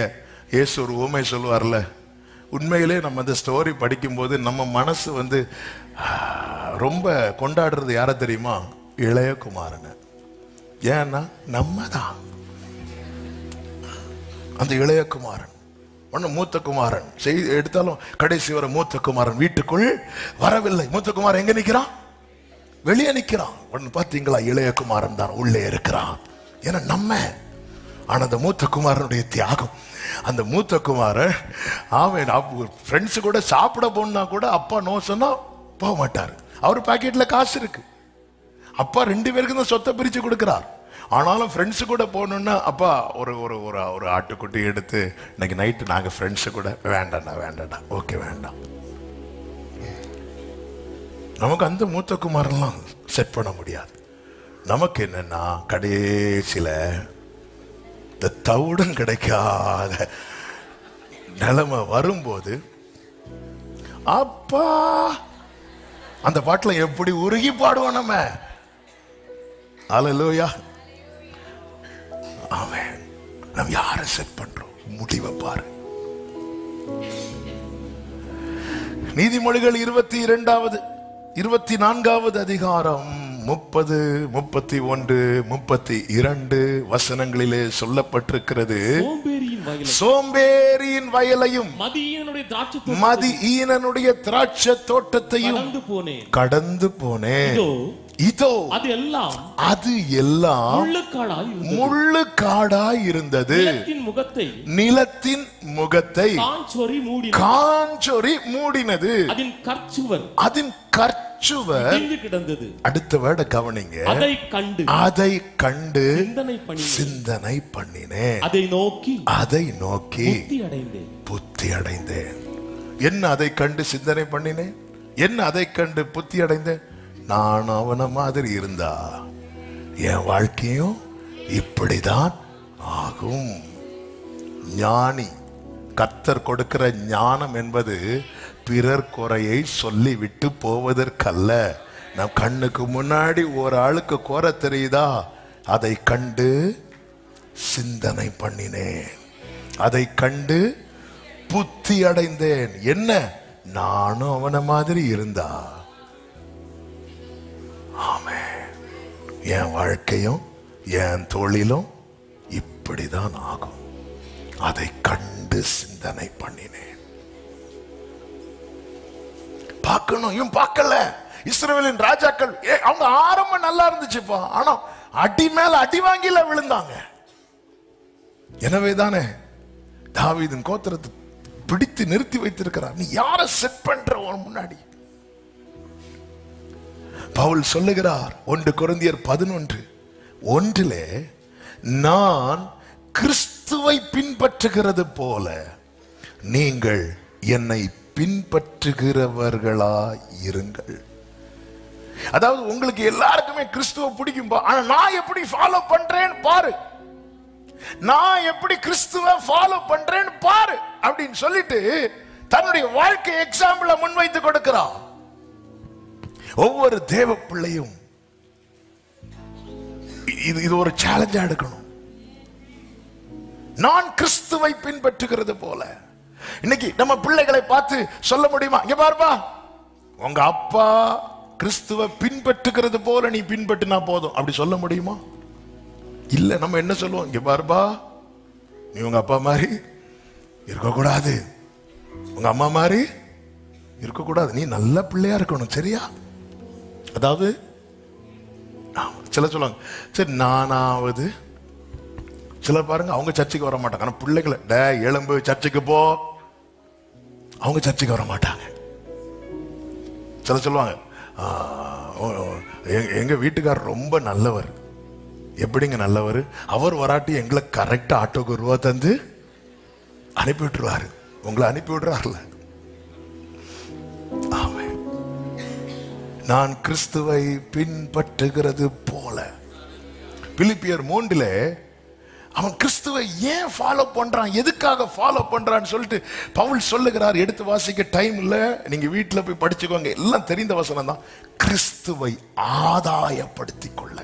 இயேசு ஒரு உவமை சொல்லுவார்ல, உண்மையிலே நம்ம அந்த ஸ்டோரி படிக்கும் போது நம்ம மனசு வந்து ரொம்ப கொண்டாடுறது யார தெரியுமா? இளைய குமாரனை. ஏன்னா நம்ம தான் அந்த இளைய குமாரன். ஒன்னு மூத்த குமாரன் செய்தி எடுத்தாலும் கடைசி வர மூத்த குமாரன் வீட்டுக்குள் வரவில்லை. மூத்த குமாரன் எங்க நிக்கிறான்? வெளியே நிக்கிறான். ஒன்னு பாத்தீங்களா? இளைய குமாரன் தான் உள்ளே இருக்கிறான். ஏன்னா நம்ம. ஆனா அந்த மூத்த குமாரனுடைய தியாகம், அந்த மூத்த குமாரன் அவன் ஃப்ரெண்ட்ஸ் கூட சாப்பிட போனா கூட அப்பா நோ சொன்னா போக மாட்டாரு. அவர் பாக்கெட்ல காசு இருக்கு, அப்பா 2 பேருக்கு தான் சொத்தை பிரிச்சு கொடுக்கிறார். ஆனாலும் ஃப்ரெண்ட்ஸு கூட போகணுன்னா அப்பா ஒரு ஒரு ஒரு ஆட்டுக்குட்டி எடுத்து இன்னைக்கு நைட்டு நாங்கள் ஃப்ரெண்ட்ஸு கூட வேண்டாண்டா ஓகே வேண்டாம். நமக்கு அந்த மூத்த குமாரெல்லாம் செட் பண்ண முடியாது. நமக்கு என்னன்னா கடைசியில இந்த தவுடன் கிடைக்காத நிலைமை வரும்போது அப்பா அந்த பாட்டுல எப்படி உருகி பாடுவோம் நம்ம. அல்லேலூயா. ஆமென். நம்ம யாரை செட் பண்றோம்? முடிவை பாரு. நீதிமொழிகள் 24வது அதிகாரம் 30, 31, 32 வசனங்களிலே சொல்லப்பட்டிருக்கிறது. சோம்பேறியின் வயலையும் மதியீனனுடைய திராட்சை தோட்டத்தையும் கடந்து போனேன். இதோ அது எல்லாம் முள்ளுக்காடாய் இருந்தது. நிலத்தின் முகத்தை காஞ்சொறி மூடினது. அதன் கற்சுவர் கிடந்தது. அடுத்த வேர்ட கவனிங்க. அதை கண்டு சிந்தனை பண்ணினேன். அதை நோக்கி புத்தி அடைந்தேன். என்ன அதை கண்டு சிந்தனை பண்ணினேன்? என்ன அதை கண்டு புத்தி அடைந்தேன்? நான் அவன மாதிரி இருந்தா என் வாழ்க்கையும் இப்படிதான் ஆகும். ஞானி, கர்த்தர் கொடுக்கிற ஞானம் என்பது பிறர் குறையை சொல்லி விட்டு போவதற்கல்ல. நம் கண்ணுக்கு முன்னாடி ஒரு ஆளுக்கு குறை தெரியுதா, அதை கண்டு சிந்தனை பண்ணினேன். அதை கண்டு புத்தி அடைந்தேன். என்ன? நானும் அவன மாதிரி இருந்தா என் வாழ்க்கையும் என் தொழிலும் இப்படிதான் ஆகும். அதை கண்டு சிந்தனை பண்ணினேன். பார்க்கணும், இவன் பார்க்கல. இஸ்ரவேலின் ராஜாக்கள் அவங்க ஆரம்பம் நல்லா இருந்துச்சுப்பா, ஆனா அடி மேல அடி வாங்கில விழுந்தாங்க. எனவே தானே தாவீதின் கோத்திரத்தை பிடித்து நிறுத்தி வைத்திருக்கிறார். நீ யாரை செட் பண்ற முன்னாடி? பவுல் சொல்லுகிறார் 1 கொரிந்தியர் 11:1, நான் கிறிஸ்துவை பின்பற்றுகிறது போல நீங்கள் என்னை பின்பற்றுகிறவர்களா இருங்கள். அதாவது உங்களுக்கு எல்லாருக்குமே கிறிஸ்துவ பிடிக்கும், ஆனா நான் எப்படி ஃபாலோ பண்றேன்னு பாரு, நான் எப்படி கிறிஸ்துவ ஃபாலோ பண்றேன்னு பாரு அப்படின்னு சொல்லிட்டு தன்னுடைய வாழ்க்கை எக்ஸாம்பிள முன்வைத்து கொடுக்கிறார். ஒவ்வொரு தேவ பிள்ளையும் இது ஒரு சேலஞ்சா எடுக்கணும். நான் கிறிஸ்துவை பின்பற்றுகிறது போல. இன்னைக்கு நம்ம பிள்ளைகளை பார்த்து சொல்ல முடியுமா, இங்க பாருப்பா உங்க அப்பா கிறிஸ்துவை பின்பற்றுகிறது போல நீ பின்பற்றினா போதும், அப்படி சொல்ல முடியுமா? இல்ல. நம்ம என்ன சொல்லுவோம், இங்க பாருப்பா நீ உங்க அப்பா மாதிரி இருக்கக்கூடாது, உங்க அம்மா மாதிரி இருக்கக்கூடாது, நீ நல்ல பிள்ளையா இருக்கணும், சரியா? அதாவது சில சொல்லுவாங்க, சரி நானாவது. சிலர் பாருங்க அவங்க சர்ச்சைக்கு வர மாட்டாங்க, ஆனா பிள்ளைகளை எழும்பு சர்ச்சைக்கு போ, அவங்க சர்ச்சைக்கு வர மாட்டாங்க. சில சொல்லுவாங்க எங்க வீட்டுக்காரர் ரொம்ப நல்லவர். எப்படிங்க நல்லவர்? அவர் வராட்டி எங்களை கரெக்டா ஆட்டோக்கு ரூபா தந்து அனுப்பி விட்டுருவாரு. உங்களை அனுப்பி விடுறாருல. நான் கிறிஸ்துவை பின்பற்றுகிறது போல. பிலிப்பியர் 3 அவன் கிறிஸ்துவை ஏன் ஃபாலோ பண்றான், எதுக்காக ஃபாலோ பண்றான்னு சொல்லிட்டு பவுல் சொல்லுகிறார். எடுத்து வாசிக்க டைம் இல்ல, நீங்க வீட்டுல போய் படிச்சுக்கோங்க, எல்லாம் தெரிந்த வசனம் தான். கிறிஸ்துவை ஆதாயப்படுத்திக் கொள்ள.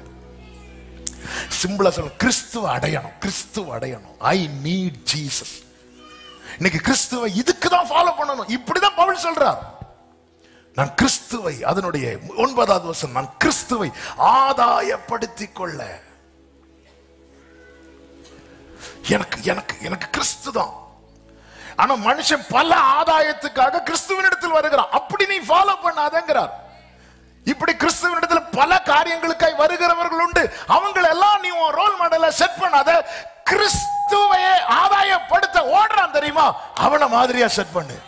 சிம்பிளா சொல்ல, கிறிஸ்துவ அடையணும், கிறிஸ்துவ அடையணும். I need Jesus. இன்னைக்கு கிறிஸ்துவை இதுக்குதான் ஃபாலோ பண்ணணும். இப்படிதான் பவுல் சொல்றார். நான் கிறிஸ்துவை, அதனுடைய 9வது வசனம், நான் கிறிஸ்துவை ஆதாயப்படுத்திக் கொள்ள. எனக்கு எனக்கு எனக்கு கிறிஸ்து தான். ஆனா மனுஷன் பல ஆதாயத்துக்காக கிறிஸ்துவினிடத்தில் வருகிறான். அப்படி நீ ஃபாலோ பண்ணாதங்கிறார். இப்படி கிறிஸ்துவினிடத்தில் பல காரியங்களுக்காய் வருகிறவர்கள் உண்டு. அவங்களை எல்லாம் நீ உன் ரோல் மாடலை செட் பண்ணாத. கிறிஸ்துவையே ஆதாயப்படுத்த ஓடுறான் தெரியுமா, அவனை மாதிரியா செட் பண்ணு.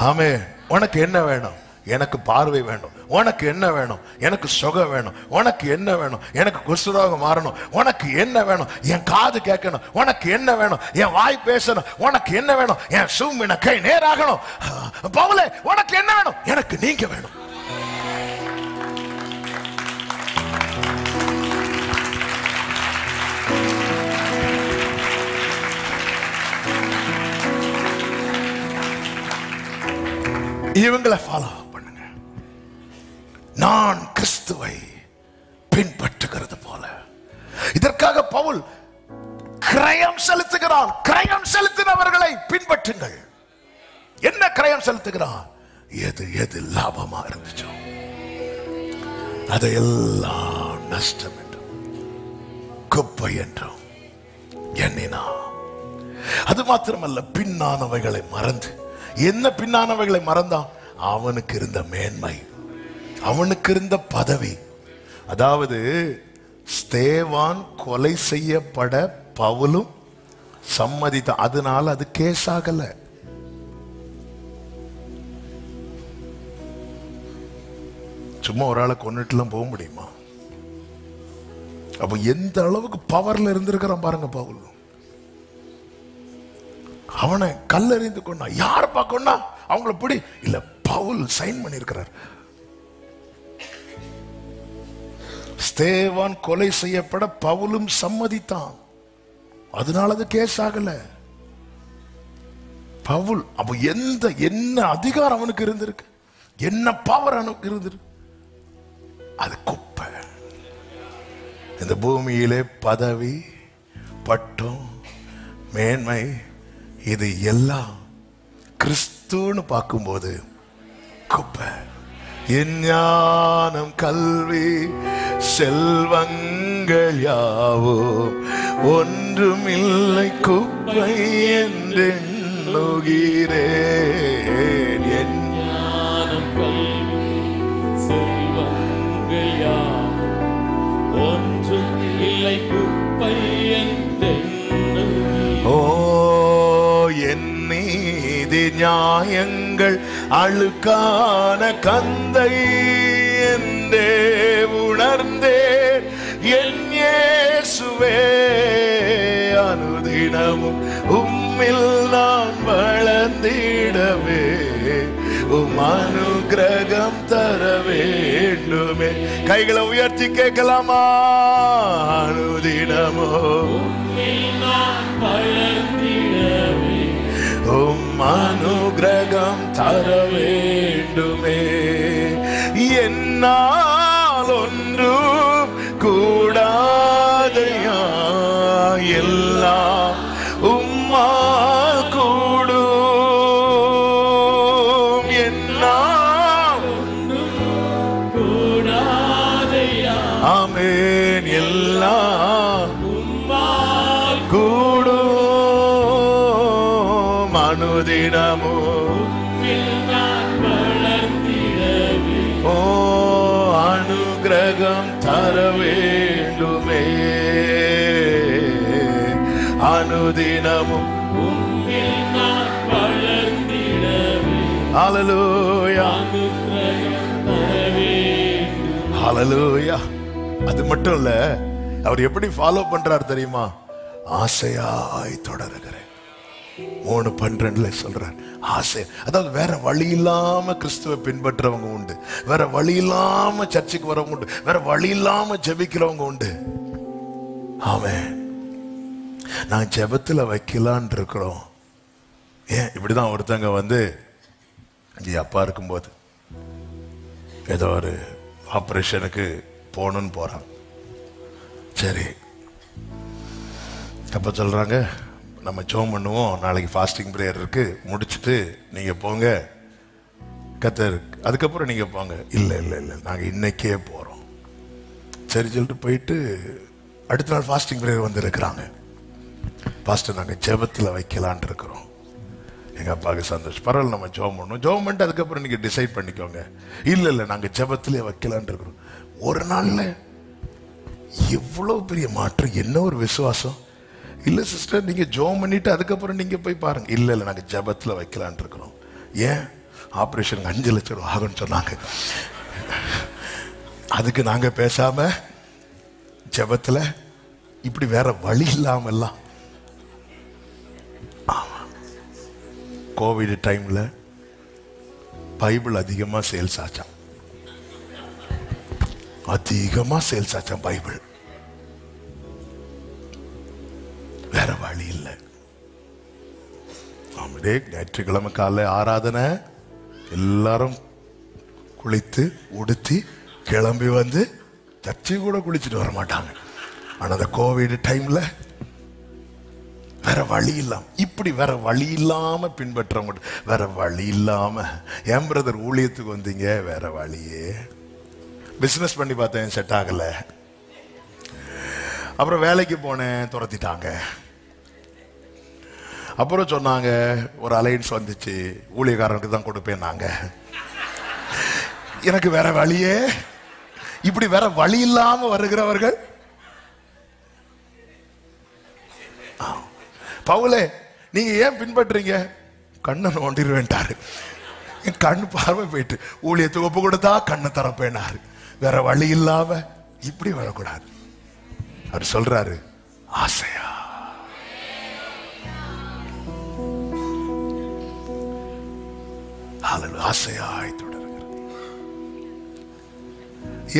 ஆமே. உனக்கு என்ன வேணும்? எனக்கு பார்வை வேணும். உனக்கு என்ன வேணும்? எனக்கு சுகம் வேணும். உனக்கு என்ன வேணும்? எனக்கு குஷ்டரோகம் மாறணும். உனக்கு என்ன வேணும்? என் காது கேட்கணும். உனக்கு என்ன வேணும்? என் வாய் பேசணும். உனக்கு என்ன வேணும்? என் சூமின கை நேராகணும். பவுலே, உனக்கு என்ன வேணும்? எனக்கு நீங்க வேணும். இவங்களை ஃபாலோ பண்ணுங்க. நான் கிறிஸ்துவை பின்பற்றுகிறது போல. இதற்காக பவுல் கிரயம் செலுத்துகிறான். கிரயம் செலுத்தினவர்களை பின்பற்றுங்கள். என்ன கிரயம் செலுத்துகிறான்? எது எது லாபமா இருந்துச்சோ அதையெல்லாம் நஷ்டம் என்றும் குப்பை என்றும் எண்ணினா. அது மாத்திரமல்ல, பின்னானவைகளை மறந்து. என்ன பின்னானவைகளை மறந்தான்? அவனுக்கு இருந்த மேன்மை, அவனுக்கு இருந்த பதவி. அதாவது ஸ்தேவான் கொலை செய்யப்பட பவுலும் சம்மதித்தான். அதனால அது கேஸ் ஆகல. சும்மா ஒரு ஆளை கொன்னுட்டுலாம் போக முடியுமா? அப்ப எந்த அளவுக்கு பவர்ல இருந்திருக்கிறான் பாருங்க பவுல். அவனை கல்லறிந்து கொண்டா. யார் பார்க்கணும்னா அவங்கள பிடி இல்ல, பவுல் சைன் பண்ணி இருக்கிறார். ஸ்தேவான் கொலை செய்யப்பட பவுலும் சம்மதித்தான். அதனால அது கேஸ் ஆகல. பவுல் அப்ப என்ன அதிகாரம் அவனுக்கு இருந்திருக்கு, என்ன பவர் அவனுக்கு இருந்திருக்கு? அது குப்பை. இந்த பூமியிலே பதவி, பட்டம், மேன்மை, இது எல்லாம் கிறிஸ்துன்னு பார்க்கும்போது குப்பை. என் ஞானம், கல்வி, செல்வங்கள் யாவும் ஒன்றுமில்லை குப்பை என்றெண்ணுகிறேன். என் ஞானம், கல்வி, செல்வங்கள் யாவும் ஒன்றும் இல்லை குப்பை என்றெண்ணுகிறேன். ஓ, என் நீதி நியாயங்கள் அழுக்கான கந்தை என்றே உணர்ந்தேன். என் இயேசுவே, அனுதினமும் உம்மில் நான் வளர்ந்திடவே உம் அனுக்கிரகம் தர வேண்டுமே. கைகளை உயர்த்தி கேட்கலாமா? அனுதினமோ உம்மில் நான் வளர்ந்திடவே உம் அனுக்கிரகம் தர வேண்டுமே. என்னால் ஒன்றும் கூடாதையா, எல்லாம் உம்மால் கூடும். என்னால் கூடாதையா, ஆமென், எல்லாம் உம்மால் கூடும். அனுதினமும் உம்மில் நான் வளர்ந்திடவே ஓ, அனுக்கிரகம் தர வேண்டுமே. அனுதினமும் உம்மில் நான் வளர்ந்திடவே ஹல்லேலூயா, அனுக்கிரகம் தர வேண்டும். ஹல்லேலூயா. அது மட்டும் இல்ல, அவர் எப்படி ஃபாலோ பண்றார் தெரியுமா? ஆசையாய் தொடருகிறேன். 3:12 சொல்றார் ஆசை. அதாவது வேற வழி இல்லாம கிறிஸ்துவை பின்பற்றவங்க உண்டு, வேற வழி இல்லாம சர்ச்சுக்கு வரவங்க உண்டு, வேற வழி இல்லாம ஜெபிக்கிறவங்க உண்டு. ஆமென். நான் ஜெபத்துல வைக்கலான் இருக்கிறோம். ஏன் இப்படிதான் ஒருத்தங்க வந்து இங்க அப்பா இருக்கும்போது ஏதோ ஒரு ஆபரேஷனுக்கு போகணும்னு போறாங்க. சரி, அப்ப சொல்றாங்க நம்ம ஜெபம் பண்ணுவோம், நாளைக்கு ஃபாஸ்டிங் பிரேயர் இருக்கு, முடிச்சுட்டு நீங்க போங்க கத்தர், அதுக்கப்புறம் நீங்க போங்க. இல்ல இல்ல இல்ல, நாங்க இன்னைக்கே போறோம். சரி சொல்லிட்டு போயிட்டு அடுத்த நாள் ஃபாஸ்டிங் பிரேயர் வந்து இருக்கிறாங்க. பாஸ்டர் நாங்க ஜெபத்துல வைக்கலான் இருக்கிறோம். எங்க அப்பாவுக்கு சந்தோஷம். பரவாயில்ல, நம்ம ஜெபம் பண்ணுவோம், ஜெபம் பண்ணிட்டு அதுக்கப்புறம் நீங்க டிசைட் பண்ணிக்கோங்க. இல்ல இல்ல, நாங்க ஜெபத்திலே வைக்கலான் இருக்கிறோம். ஒரு நாள்ல எவ்வளவு பெரிய மாற்றம், என்ன ஒரு விசுவாசம். இல்ல சிஸ்டர், நீங்க ஜெபம் பண்ணிட்டு அதுக்கப்புறம் நீங்க போய் பாருங்க. இல்ல இல்ல, நாங்க ஜெபத்துல வைக்கலான் இருக்கிறோம். ஏன்? ஆபரேஷனுக்கு 5 லட்சம் ரூபாய் ஆகும்னு சொன்னாங்க. அதுக்கு நாங்க பேசாம ஜெபத்துல இப்படி வேற வழி இல்லாமல்லாம். கோவிட் டைம்ல பைபிள் அதிகமா சேல்ஸ் ஆச்சாம், அதிகமா சேல்ஸ் ஆச்சாம் பைபிள். வேற வழி இல்லை. ஞாயிற்றுக்கிழமை காலை ஆராதனை, எல்லாரும் குளித்து உடுத்தி கிளம்பி வந்து சர்ச்சை கூட குளிச்சுட்டு வர மாட்டாங்க. ஆனா அந்த கோவிட் டைம்ல வேற வழி இல்லாம, இப்படி வேற வழி இல்லாம பின்பற்றவங்க, வேற வழி இல்லாம என் பிரதர் ஊழியத்துக்கு வந்தீங்க, வேற வழியே. பிசினஸ் பண்ணி பார்த்தேன், செட் ஆகல. அப்புறம் வேலைக்கு போனேன், துரத்திட்டாங்க. அப்புறம் சொன்னாங்க ஒரு அலைன்ஸ் வந்துச்சு, ஊழியக்காரனுக்கு தான் கொடுப்பேன் நாங்க. எனக்கு வேற வழியே. இப்படி வேற வழி இல்லாம வருகிறவர்கள். பவுலே நீங்க ஏன் பின்பற்றீங்க? கண்ணை நோண்டிடுவேன்ட்டாரு. என் கண்ணு பார்வை போயிட்டு ஊழியத்துக்கு ஒப்பு கொடுத்தா கண்ணை தரப்பேனாரு. வேற வழி இல்லாம இப்படி வரக்கூடாது. அவர் சொல்றாரு, ஆசையா ஆசையாய் தொடர்கிறது.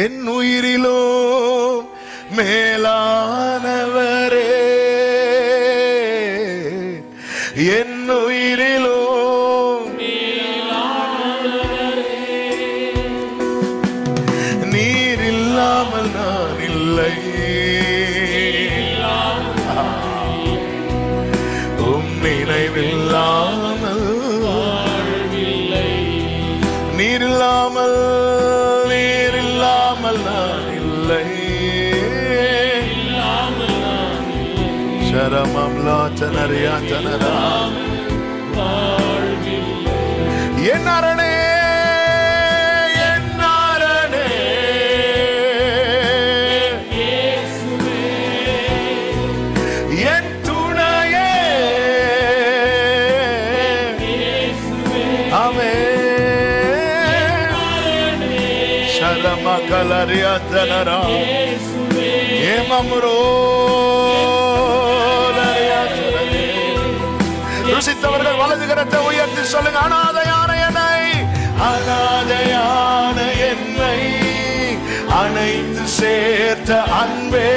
என் உயிரிலோ மேலானவரே, என் உயிரிலோ நீர் இல்லாமல் நான் இல்லை, உம் நினைவில்லாமல் நீர் இல்லாமல் நான் இல்லை. சரமம் லாச்சனரியா சனரா என் அரணே, என் அரணே, என் துணையே, ஆமென். சரம கலரியா சனரா ஏமம்ரோ ருசித்தவர்கள் வலது கரத்தை உயர்த்தி சொல்லுங்க, அனாதையான என்னை, அனாதையான என்னை அனைத்து சேர்த்த அன்பே,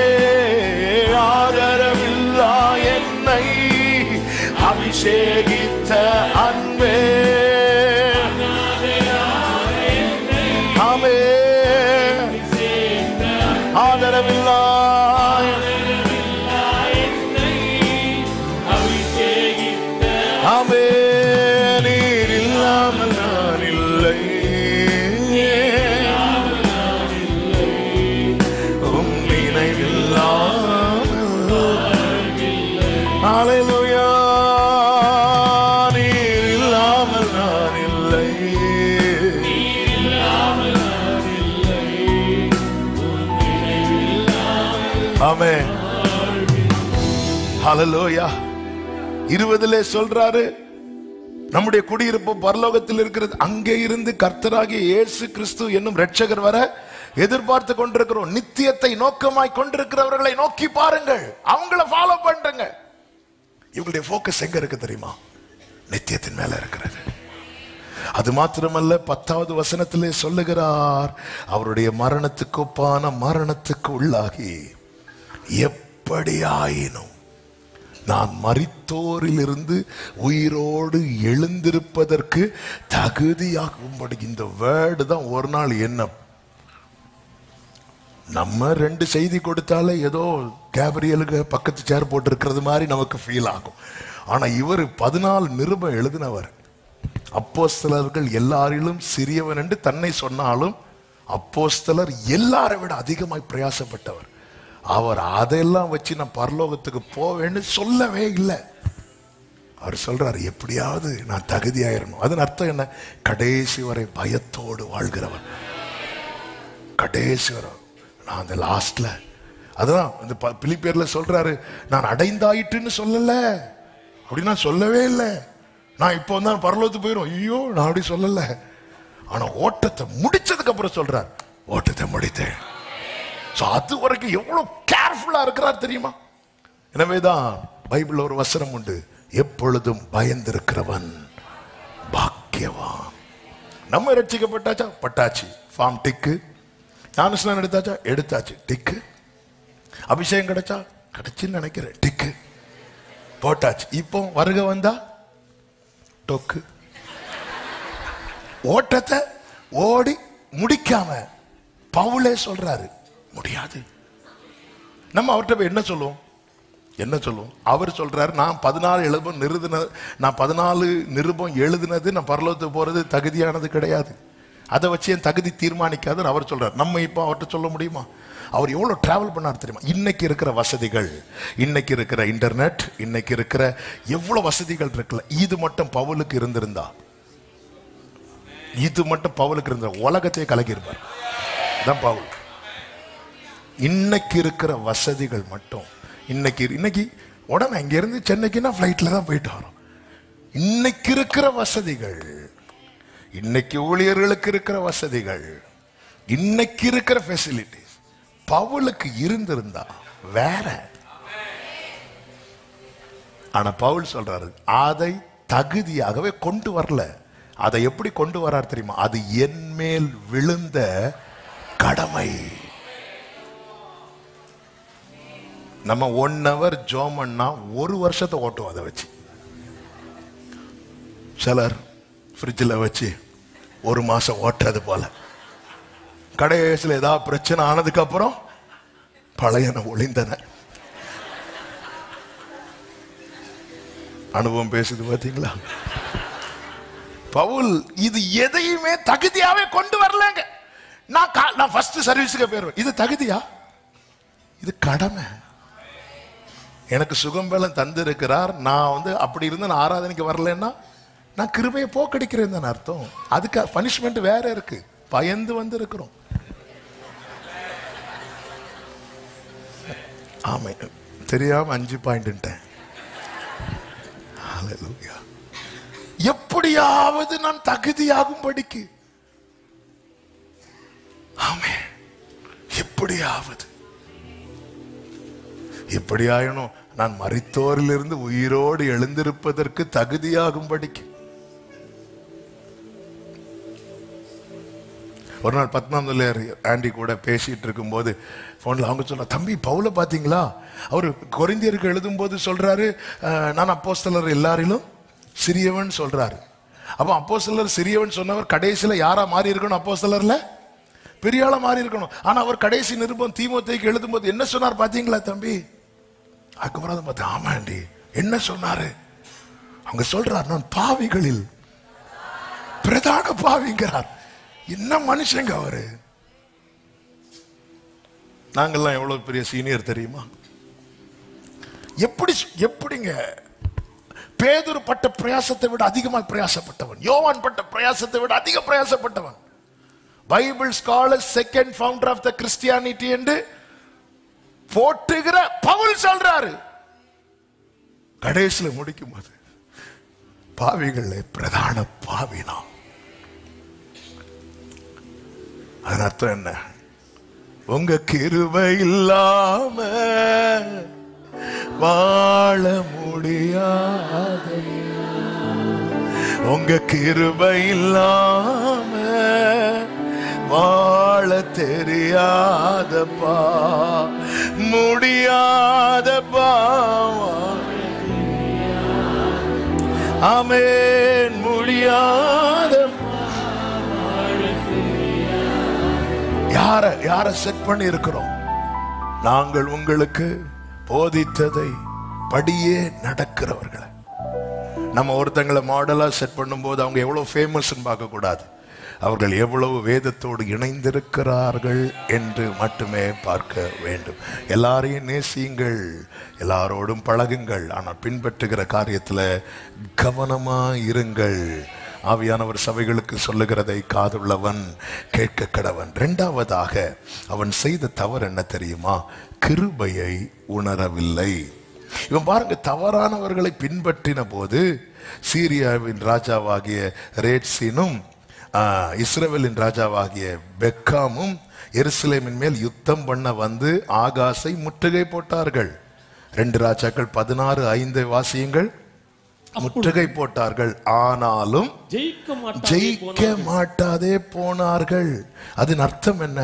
ஆதரவில்லா என்னை அபிஷேகித்த அன்பே, ஆமென். ஆதரவில்லா ஆமென். நீர் இல்லாமல் நான் இல்லை, உம் நினைவில்லாமல், ஹல்லேலூயா, நீர் இல்லாமல் நான் இல்லை, ஆமென். ஹல்லேலூயா. 20 சொல்றாரு, நம்முடைய குடியிருப்பு பரலோகத்தில் இருக்கிறது, அங்கே இருந்து கர்த்தராகிய இயேசு கிறிஸ்து என்னும் இரட்சகர் வர எதிர்பார்த்து கொண்டிருக்கிறோம். நித்தியத்தை நோக்கமாய் கொண்டிருக்கிறவர்களை நோக்கி பாருங்கள், அவங்கள ஃபாலோ பண்றங்க. இவங்களுடைய போக்கஸ் எங்க இருக்கு தெரியுமா? நித்தியத்தின் மேல இருக்கிறது. அது மாத்திரமல்ல, 10வது வசனத்திலே சொல்லுகிறார், அவருடைய மரணத்துக்கு ஒப்பான மரணத்துக்கு உள்ளாகி எப்படியாயினும் நான் மரித்தோரிலிருந்து உயிரோடு எழுந்திருப்பதற்கு தகுதியாகும்படி. இந்த வேர்டு தான் ஒரு நாள் என்ன, நம்ம 2 செய்தி கொடுத்தாலே ஏதோ கேப்ரியலுக்கு பக்கத்து சேர் போட்டு இருக்கிறது மாதிரி நமக்கு ஃபீல் ஆகும். ஆனா இவர் 14 நிருபம் எழுதினவர். அப்போஸ்தலர்கள் எல்லாரிலும் சிறியவன் என்று தன்னை சொன்னாலும் அப்போஸ்தலர் எல்லாரை விட அதிகமாய் பிரயாசப்பட்டவர். அவர் அதெல்லாம் வச்சு நான் பரலோகத்துக்கு போவேன்னு சொல்லவே இல்லை. அவர் சொல்றாரு, எப்படியாவது நான் தகுதியாயிரணும். அதன் அர்த்தம் என்ன? கடைசி வரை பயத்தோடு வாழ்கிறவர். கடைசி வரை நான் அந்த லாஸ்ட்ல, அதான் இந்த பிலிப்பியர்ல சொல்றாரு, நான் அடைந்தாயிட்டுன்னு சொல்லல, அப்படின்னா சொல்லவே இல்லை. நான் இப்போ தான் பரலோகத்துக்கு போயிடும், ஐயோ நான் அப்படி சொல்லல. ஆனா ஓட்டத்தை முடிச்சதுக்கு அப்புறம் சொல்றார், ஓட்டத்தை முடித்தேன். அது வரைக்கும் எவ்வளவு கேர்ஃபுல்லா இருக்கிறார் தெரியுமா? எனவேதான் பைபிள்ல ஒரு வசனம் உண்டு, எப்பொழுதும் பயந்திருக்கிறவன் பாக்கியவான். நம்ம ரட்சிக்கப்பட்டாச்சா? பட்டாச்சு, ஃபார்ம் டிக்கு. ஞானஸ்நானம் எடுத்தாச்சா? எடுத்தாச்சு, டிக்கு. அபிஷேகம் கிடைச்சா? கிடைச்சுன்னு நினைக்கிறேன், டிக்கு போட்டாச்சு. இப்போ வருக வந்தா டொக்கு. ஓட்டத்தை ஓடி முடிக்காம பவுலே சொல்றாரு, முடியாது. நம்ம அவர்கிட்ட போய் என்ன சொல்லுவோம்? என்ன சொல்லுவோம்? அவர் சொல்றாரு, நான் 14 நிருபம் எழுதுனது நான் பரலோகத்துக்கு போறது தகுதியானது கிடையாது, அதை வச்சு என் தகுதி தீர்மானிக்காதுன்னு அவர் சொல்றாரு. நம்ம இப்போ அவர்கிட்ட சொல்ல முடியுமா? அவர் எவ்வளவு டிராவல் பண்ணார் தெரியுமா? இன்னைக்கு இருக்கிற வசதிகள், இன்னைக்கு இருக்கிற இன்டர்நெட், இன்னைக்கு இருக்கிற எவ்வளவு வசதிகள் இருக்குல்ல, இது மட்டும் பவுலுக்கு இருந்திருந்தா, இது மட்டும் பவுலுக்கு இருந்த உலகத்தையே கலக்கியிருப்பார். அதான் பவுல். இன்னைக்கு இருக்கிற வசதிகள் மட்டும், இன்னைக்கு உடனே இங்க இருந்து சென்னைக்குன்னா ஃபிளைட்ல தான் போயிட்டு வரோம். இன்னைக்கு இருக்கிற வசதிகள், இன்னைக்கு ஊழியர்களுக்கு இருக்கிற வசதிகள், இன்னைக்கு இருக்கிற ஃபெசிலிட்டிஸ் பவுலுக்கு இருந்திருந்தா வேற. ஆனா பவுல் சொல்றாரு, அதை தகுதியாகவே கொண்டு வரல. அதை எப்படி கொண்டு வரார் தெரியுமா? அது என் மேல் விழுந்த கடமை. நம்ம 1 hour ஜோமன்னா 1 வருஷத்தை ஓட்டுவோம். அதை வச்சு சிலர் ஃப்ரிட்ஜில் வச்சு 1 மாசம் ஓட்டுறது போல, கடைசியில் ஏதாவது பிரச்சனை ஆனதுக்கு அப்புறம் பழையன ஒளிந்தன. அனுபவம் பேசுது பாத்தீங்களா? பவுல் இது எதையுமே தகுதியாவே கொண்டு வரலங்க. நான் ஃபர்ஸ்ட் சர்வீஸுக்கு போயிருவேன். இது தகுதியா? இது கடமை. எனக்கு சுகம் பலம் தந்திருக்கிறார். நான் அப்படி இருந்து நான் ஆராதனைக்கு வரலன்னா நான் கிருபையை போக்கடிக்கிறேன் தான் அர்த்தம். அதுக்கு பனிஷ்மெண்ட் வேற இருக்கு. பயந்து வந்து இருக்கிறோம். ஆமை தெரியாம 5 பாயிண்ட். எப்படியாவது நான் தகுதியாகும் படிக்கு. ஆமே, எப்படியாவது எப்படியாயினும் நான் மரித்தோரிலிருந்து உயிரோடு எழுந்திருப்பதற்கு தகுதியாகும் படிக்கு. ஒரு நாள் 19 ஆண்டி கூட பேசிட்டு இருக்கும் போது போன்ல அவங்க சொல்ற, தம்பி பவுல பாத்தீங்களா? அவர் கொரிந்தியருக்கு எழுதும் போது சொல்றாரு, நான் அப்போஸ்தலர் எல்லாரிலும் சிறியவன் சொல்றாரு. அப்ப அப்போஸ்தலர் சிறியவன் சொன்னவர் கடைசியில யாரா மாறி இருக்கணும்? அப்போஸ்தலர்ல பெரிய ஆளா மாறி இருக்கணும். ஆனா அவர் கடைசி நிருபம் தீமோத்தேயுக்கு எழுதும் போது என்ன சொன்னார் பாத்தீங்களா தம்பி? அதுக்கப்புறம் பார்த்து, ஆமா ஆண்டி என்ன சொன்னாரு? அவங்க சொல்றார், நான் பாவிகளில் பிரதான பாவிங்கிறார். என்ன மனுஷங்க அவரு! நாங்கெல்லாம் எவ்வளவு பெரிய சீனியர் தெரியுமா? எப்படிங்க பேதுரு பட்ட பிரயாசத்தை விட அதிகமாக பிரயாசப்பட்டவன், யோவான் பட்ட பிரயாசத்தை விட அதிக பிரயாசப்பட்டவன், Bible scholar second founder of the Christianity என்று போட்டுகிற பவுல் சொல்றாரு. கடைசியில் முடிக்கும் போது பாவிகளே பிரதான பாவினா. அதன் அர்த்தம் என்ன? உங்க கிருபை இல்லாம வாழ முடியாது, உங்க கிருபை இல்லாம வாழ தெரியாதப்பா, முடியாதப்பா. ஆமென். முடியாத யார செட் பண்ணி இருக்கிறோம்? நாங்கள் உங்களுக்கு போதித்ததை படியே நடக்கிறவர்களை. நம்ம ஒருத்தங்களை மாடலா செட் பண்ணும் போது அவங்க எவ்வளவு ஃபேமஸ் பார்க்க கூடாது, அவர்கள் எவ்வளவு வேதத்தோடு இணைந்திருக்கிறார்கள் என்று மட்டுமே பார்க்க வேண்டும். எல்லாரையும் நேசியுங்கள், எல்லாரோடும் பழகுங்கள், ஆனால் பின்பற்றுகிற காரியத்தில் கவனமா இருங்கள். ஆவியானவர் சபைகளுக்கு சொல்லுகிறதை காதுள்ளவன் கேட்க கடவன். 2வதாக அவன் செய்த தவறு என்ன தெரியுமா? கிருபையை உணரவில்லை. இவன் பாருங்க, தவறானவர்களை பின்பற்றின போது சீரியாவின் ராஜாவாகிய ரேட்சினும் இஸ்ரவேலின் ராஜாவாகிய பெக்காமும் எருசலேமின் மேல் யுத்தம் பண்ண வந்து ஆகாசை முற்றுகை போட்டார்கள். 2 ராஜாக்கள் 16:5 வாசியுங்கள். முற்றுகை போட்டார்கள், ஆனாலும் ஜெயிக்க மாட்டாதே போனார்கள். அதன் அர்த்தம் என்ன?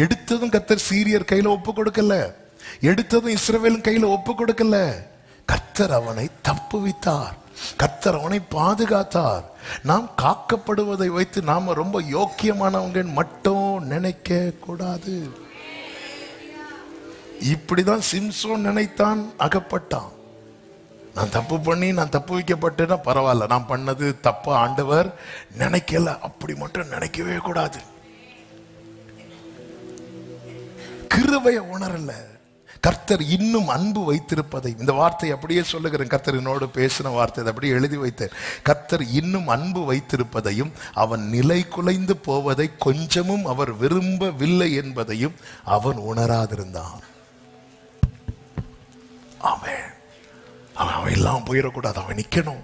எடுத்ததும் கர்த்தர் சீரியர் கையில ஒப்பு கொடுக்கல, எடுத்ததும் இஸ்ரவேலின் கையில ஒப்பு கொடுக்கல. கர்த்தர் அவனை தப்புவித்தார், கர்த்தர் அவனை பாதுகாத்தார். நாம் காக்கப்படுவதை வைத்து நாம ரொம்ப யோக்கியமானவங்க மட்டும் நினைக்க கூடாது. இப்படிதான் சிம்சோன் நினைத்தான், அகப்பட்டான். நான் தப்பு பண்ணி நான் தப்பு வைக்கப்பட்டேன்னா பரவாயில்ல, நான் பண்ணது தப்பா ஆண்டவர் நினைக்கல. அப்படி மட்டும் நினைக்கவே கூடாது. கிருபையை உணரல. கர்த்தர் இன்னும் அன்பு வைத்திருப்பதை, இந்த வார்த்தை அப்படியே சொல்லுகிறேன், கர்த்தர் என்னோடு பேசின வார்த்தை, அப்படியே எழுதி வைத்தேன். கர்த்தர் இன்னும் அன்பு வைத்திருப்பதையும் அவன் நிலை குலைந்து போவதை கொஞ்சமும் அவர் விரும்பவில்லை என்பதையும் அவன் உணராதிருந்தான். அவன் அவன் எல்லாம் போயிடக்கூடாது, அவன் நிக்கணும்,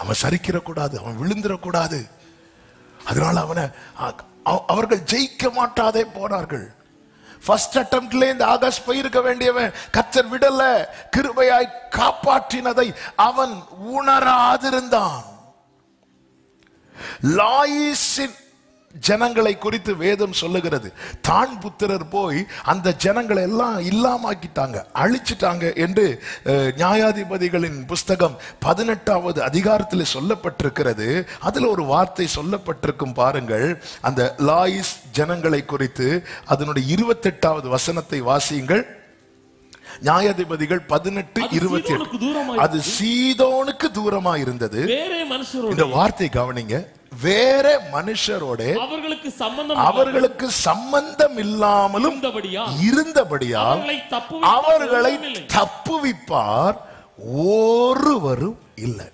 அவன் சரிக்கிறக்கூடாது, அவன் விழுந்துடக்கூடாது. அதனால அவர்கள் ஜெயிக்க மாட்டாதே போனார்கள். ஃபர்ஸ்ட் அட்டெம்ப்ட்ல இந்த ஆகாஷ் போயிருக்க வேண்டியவன் கர்த்தர் விடல, கிருபையாய் காப்பாற்றினதை அவன் உணராதிருந்தான். லாயிசின் ஜனங்களை குறித்து வேதம் சொல்லுகிறது, தான் புத்திரர் போய் அந்த ஜனங்களை எல்லாம் இல்லாமாக்கிட்டாங்க, அழிச்சிட்டாங்க என்று நியாயாதிபதிகளின் புஸ்தகம் 18வது அதிகாரத்தில் சொல்லப்பட்டிருக்கிறது. அதுல ஒரு வார்த்தை சொல்லப்பட்டிருக்கும் பாருங்கள். அந்த லாயிஸ் ஜனங்களை குறித்து அதனுடைய 28வது வசனத்தை வாசியுங்கள். நியாயாதிபதிகள் 18:28. அது சீதோனுக்கு தூரமா இருந்தது. இந்த வார்த்தை கவனிங்க, வேற மனுஷரோட அவர்களுக்கு சம்பந்தம் இல்லாமலும் இருந்தபடியால் அவர்களை தப்புவிப்பார் ஒருவரும் இல்லை.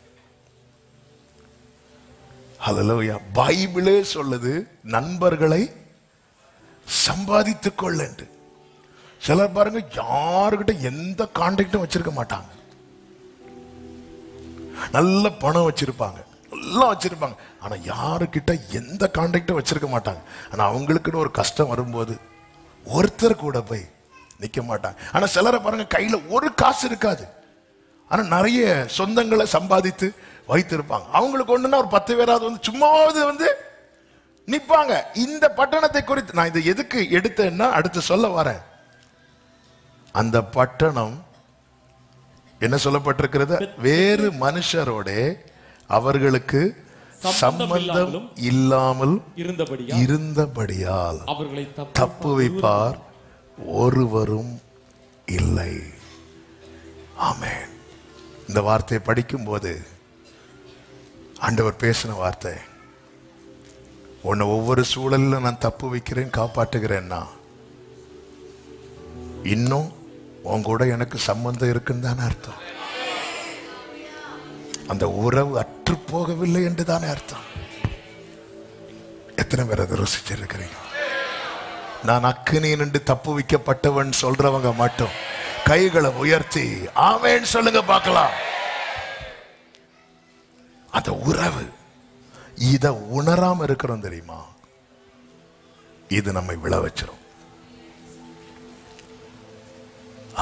ஹல்லேலூயா. பைபிளே சொல்லுது, நண்பர்களை சம்பாதித்துக் கொள்ள என்று. சிலர் பாருங்க, யாருக்கிட்ட எந்த கான்டாக்டும் வச்சிருக்க மாட்டாங்க, நல்ல பணம் வச்சிருப்பாங்க, எல்லாம் வச்சிருப்பாங்க, ஆனா யாருக்கிட்ட எந்த கான்டாக்டும் வச்சிருக்க மாட்டாங்க. ஆனா அவங்களுக்குன்னு ஒரு கஷ்டம் வரும்போது ஒருத்தர் கூட போய் நிக்க மாட்டாங்க. ஆனா சிலரை பாருங்க, கையில ஒரு காசு இருக்காது, ஆனா நிறைய சொந்தங்களை சம்பாதித்து வைத்திருப்பாங்க. அவங்களுக்கு ஒண்ணுன்னா ஒரு 10 பேராவது வந்து சும்மாவது வந்து நிப்பாங்க. இந்த பட்டணத்தை குறித்து நான் இதை எதுக்கு எடுத்தேன்னா அடுத்து சொல்ல வரேன். அந்த பட்டணம் என்ன சொல்லப்பட்டிருக்கிறது? வேறு மனுஷரோட அவர்களுக்கு சம்பந்தம் இல்லாமல் இருந்தபடியால் அவர்களை தப்புவிப்பார் ஒருவரும் இல்லை. ஆமென். இந்த வார்த்தையை படிக்கும் போது ஆண்டவர் பேசின வார்த்தை, உன்னை ஒவ்வொரு சூழலில் நான் தப்பு வைக்கிறேன், காப்பாற்றுகிறேன்னா இன்னும் உன் கூட எனக்கு சம்பந்தம் இருக்குன்னு தானே அர்த்தம். அந்த உறவு அற்று போகவில்லை என்று தானே அர்த்தம். எத்தனை பேர் அதை ருசிச்சிருக்கிறீங்க? நான் அக்கினி நின்று தப்பு வைக்கப்பட்டவன் சொல்றவங்க மட்டும் கைகளை உயர்த்தி ஆமென் சொல்லுங்க பார்க்கலாம். அந்த உறவு, இத உணராம இருக்கிறோம் தெரியுமா, இது நம்மை விழ வச்சிரும்.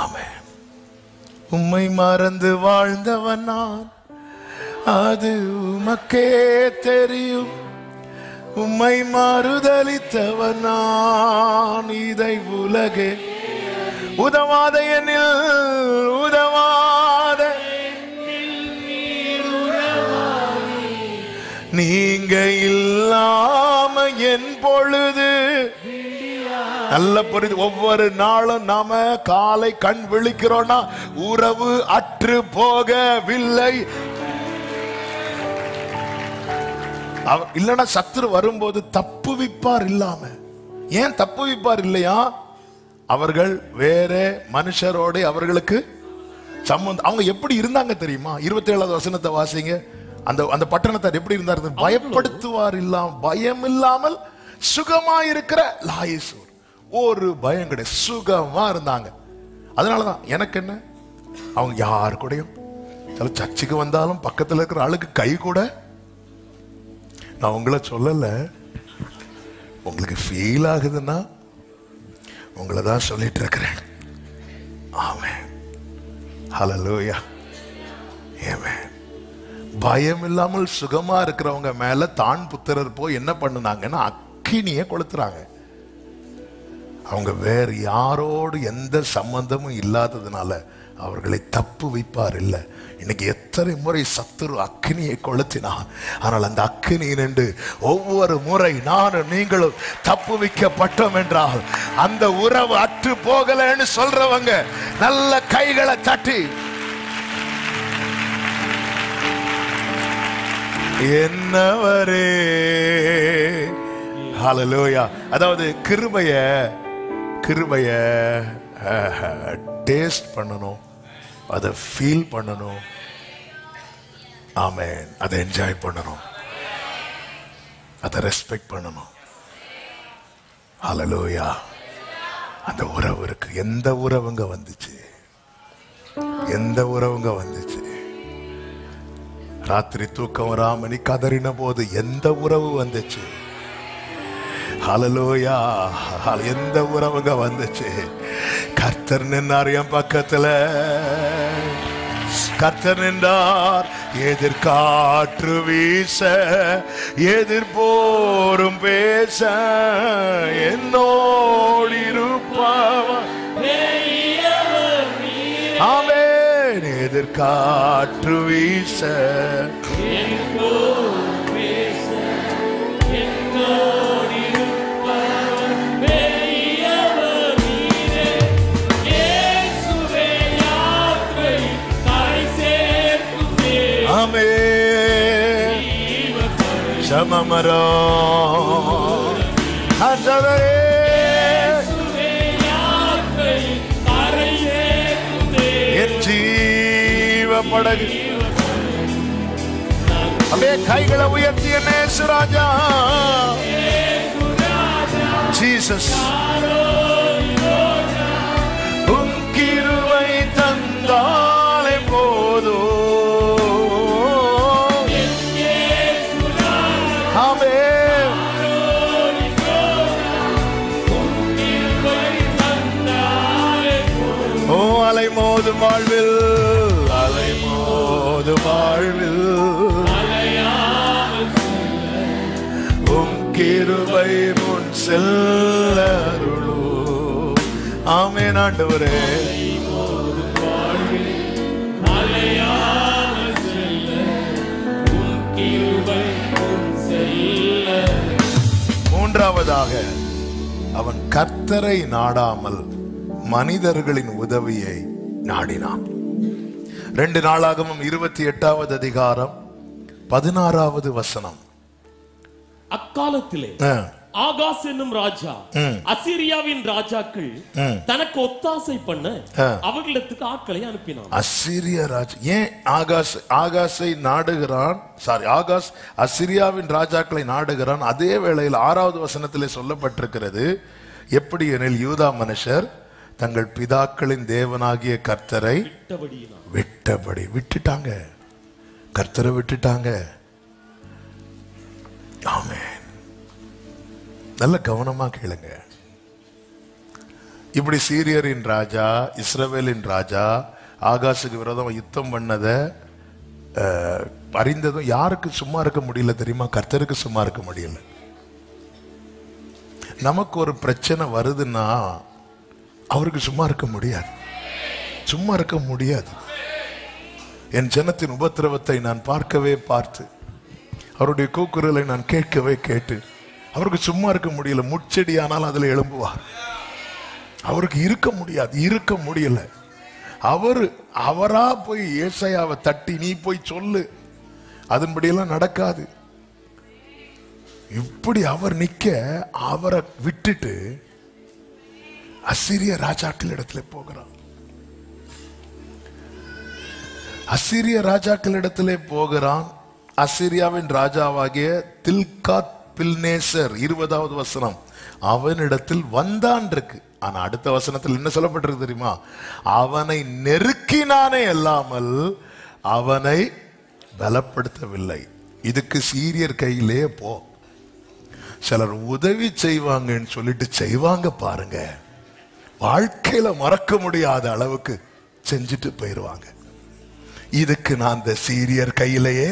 ஆமென். உம்மை மறந்து வாழ்ந்தவன் நான், அது உமக்கே தெரியும். உம்மை மறுதலித்தவன் நான், இதை உலகே உதவாத எண்ணில் உதவாத நீங்க இல்லாம என் பொழுது. நல்ல புரிது. ஒவ்வொரு நாளும் நாம காலை கண் விழிக்கிறோம்னா உறவு அற்று போகவில்லை. இல்லைன்னா சத்துரு வரும்போது தப்புவிப்பார் இல்லாம. ஏன் தப்புவிப்பார் இல்லையா? அவர்கள் வேற மனுஷரோட அவர்களுக்கு சம்பந்தம். அவங்க எப்படி இருந்தாங்க தெரியுமா? 27வது வசனத்தை வாசிங்க. அந்த பட்டணத்தார் எப்படி இருந்தார்? பயப்படுத்துவார் இல்லாம, பயம் இல்லாமல் சுகமா இருக்கிற லாயிசூர். ஒரு பயம் கிடையாது, சுகமா இருந்தாங்க. அதனாலதான் எனக்கு என்ன, அவங்க யாரு கூடயும் சில சர்ச்சுக்கு வந்தாலும் பக்கத்துல இருக்கிற ஆளுக்கு கை கூட. நான் உங்களை சொல்லல, உங்களுக்கு ஃபீல் ஆகுதுன்னா உங்களை தான் சொல்லிட்டு இருக்கிறேன். ஆமென். ஹல்லேலூயா. ஆமென். பயம் இல்லாமல் சுகமா இருக்கிறவங்க மேல தான் புத்திரர் போய் என்ன பண்ணுனாங்கன்னா அக்கினியை கொளுத்துறாங்க. அவங்க வேற யாரோடு எந்த சம்பந்தமும் இல்லாததுனால அவர்களை தப்பு வைப்பார் இல்லை. இன்னைக்கு எத்தனை முறை சத்துரு அக்கினியை கொளுத்தினான், ஆனால் அந்த அக்கினி நின்று ஒவ்வொரு முறை நானும் நீங்களும் தப்பு வைக்கப்பட்டோம் என்றால் அந்த உறவு அற்று போகலன்னு சொல்றவங்க நல்ல கைகளை தட்டி என்னவரே ஹல்லேலூயா. அதாவது கிருபைய டேஸ்ட் பண்ணணும், அதை ஃபீல் பண்ணணும். ஆமென். அதை என்ஜாய் பண்ணணும், அதை ரெஸ்பெக்ட் பண்ணணும். ஹல்லேலூயா. அந்த உறவு இருக்கு. எந்த உறவுங்க வந்துச்சு? எந்த உறவுங்க வந்துச்சு? ராத்திரி தூக்கம் வராம நீ கதறின போது எந்த உறவு வந்துச்சு? ஹல்லேலூயா. எந்த உறவுங்க வந்துச்சு? கர்த்தர் நின்றார் என் பக்கத்துல, கர்த்தர் நின்றார். எதிர்காற்று வீச எதிர்போரும் பேச என்னோடு இருப்பவர். ஆமென். எதிர்காற்று வீச சமமரோ என் ஜீவ படகு. அப்படியே கைகளை உயர்த்திய நேசுராஜா ஜீசஸ், உன் கிருபை தந்தாலே போதோ. அலைமோதும் வாழ்வில், அலைமோதும் வாழ்வில் உம் கிருபை முன் செல்ல அருளோ. ஆமென் ஆண்டவரே. மூன்றாவதாக அவன் கர்த்தரை நாடாமல் மனிதர்களின் உதவியை நாடினான். 2 நாளாகமம் 28வது அதிகாரம் 16வது வசனம். அக்காலத்திலே ஆகாஸ் என்னும் ராஜா அசீரியாவின் ராஜாக்கள் தனக்கு ஒத்தாசை பண்ண அவர்களுக்கு ஆட்களை அனுப்பினான். அசீரிய ராஜா ஏன் ஆகாஸை நாடுகிறான்? ஆகாஸ் அசீரியாவின் ராஜாக்களை நாடுகிறான். அதே வேளையில் 6வது வசனத்திலே சொல்லப்பட்டிருக்கிறது, எப்படி எனில் யூதா மனுஷர் தங்கள் பிதாக்களின் தேவனாகிய கர்த்தரை விட்டுட்டாங்க, கர்த்தரை விட்டுட்டாங்க. ஆமென். நல்ல கவனமா கேளுங்க. இப்படி சீரியரின் ராஜா, இஸ்ரவேலின் ராஜா ஆகாசுக்கு விரோதம் யுத்தம் பண்ணத அறிந்ததும் யாருக்கு சும்மா இருக்க முடியல தெரியுமா? கர்த்தருக்கு சும்மா இருக்க முடியல. நமக்கு ஒரு பிரச்சனை வருதுன்னா அவருக்கு சும்மா இருக்க முடியாது, சும்மா இருக்க முடியாது. என் ஜனத்தின் உபத்திரவத்தை நான் பார்க்கவே பார்த்து, அவருடைய கூக்குரலை நான் கேட்கவே கேட்டு, அவருக்கு சும்மா இருக்க முடியல. முச்செடி ஆனால் அதில் எழும்புவார். அவருக்கு இருக்க முடியாது, இருக்க முடியல. அவரா போய் ஏசாயாவை தட்டி நீ போய் சொல்லு, அதன்படியெல்லாம் நடக்காது. இப்படி அவர் நிக்க அவரை விட்டுட்டு அசீரிய ராஜாக்கள் இடத்துல போகிறான். அசீரிய ராஜாக்கள் இடத்திலே போகிறான். அசீரியாவின் ராஜாவாகிய தில்காத் பில்நேசர் 20வது வசனம் அவனிடத்தில் வந்தான் இருக்கு. ஆனா அடுத்த வசனத்தில் என்ன சொல்லப்பட்டிருக்கு தெரியுமா? அவனை நெருக்கினானே அல்லாமல் அவனை பலப்படுத்தவில்லை. இதுக்கு சீரியர் கையிலே போ. சிலர் உதவி செய்வாங்கன்னு சொல்லிட்டு செய்வாங்க பாருங்க, வாழ்க்கையில மறக்க முடியாத அளவுக்கு செஞ்சுட்டு போயிருவாங்க. இதுக்கு நான் இந்த சீரியர் கையிலேயே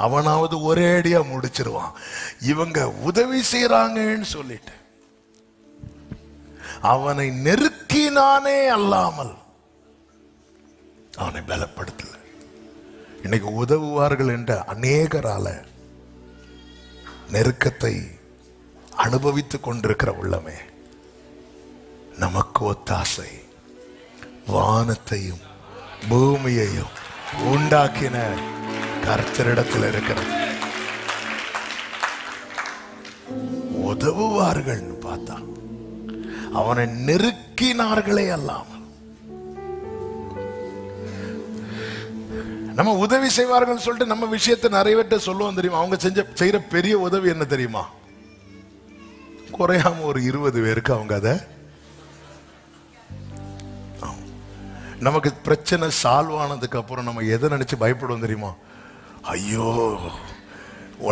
அவனாவது ஒரே அடியா முடிச்சிருவான். இவங்க உதவி செய்யறாங்கன்னு சொல்லிட்டு அவனை நெருக்கினானே அல்லாமல் அவனை பலப்படுத்தல. இன்னைக்கு உதவுவார்கள் என்ற அநேகரால நெருக்கத்தை அனுபவித்துக் கொண்டிருக்கிற உள்ளமே, நமக்கு ஒத்தாசை வானத்தையும் பூமியையும் உண்டாக்கின கர்த்தரிடத்தில் இருக்கிறது. உதவுவார்கள் பார்த்தா அவனை நெருக்கினார்களே அல்லாமல். நம்ம உதவி செய்வார்கள் சொல்லிட்டு நம்ம விஷயத்தை நிறைவேற்ற சொல்லுவோம் தெரியுமா? அவங்க செய்யற பெரிய உதவி என்ன தெரியுமா? குறையாம ஒரு 20 பேருக்கு அவங்க அதை, நமக்கு பிரச்சனை சால்வ் ஆனதுக்கு அப்புறம் நம்ம எதை நினைச்சு பயப்படுவோம் தெரியுமா? ஐயோ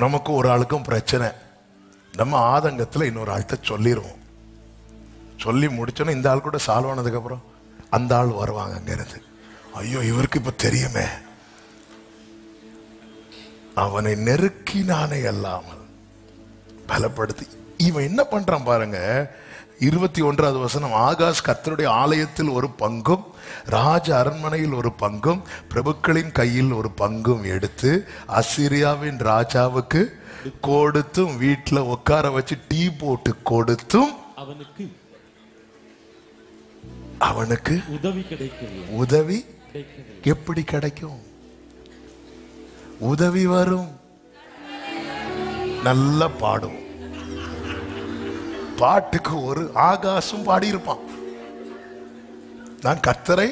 நமக்கு ஒரு ஆளுக்கும் பிரச்சனை, நம்ம ஆதங்கத்தில் இன்னொரு ஆள்கிட்ட சொல்லிடுவோம். சொல்லி முடிச்சோன்னா இந்த ஆள் கூட சால்வ் ஆனதுக்கு அப்புறம் அந்த ஆள் வருவாங்க அங்கிருந்து, ஐயோ இவருக்கு இப்ப தெரியுமே. அவனை நெருக்கினானே அல்லாமல் பலப்படுத்தி. இவன் என்ன பண்றான் பாருங்க, 21வது வசனம். ஆகாஷ் கர்த்தருடைய ஆலயத்தில் ஒரு பங்கும் ராஜ அரண்மனையில் ஒரு பங்கும் பிரபுக்களின் கையில் ஒரு பங்கும் எடுத்து அசீரியாவின் ராஜாவுக்கு கொடுத்தும் வீட்டுல உட்கார வச்சு டீ போட்டு கொடுத்தும் அவனுக்கு உதவி கிடைக்கவில்லை. உதவி எப்படி கிடைக்கும்? உதவி வரும். நல்ல பாடும், பாட்டுக்கு ஒரு ஆகாசம் பாடி இருப்பான். நான் கர்த்தரை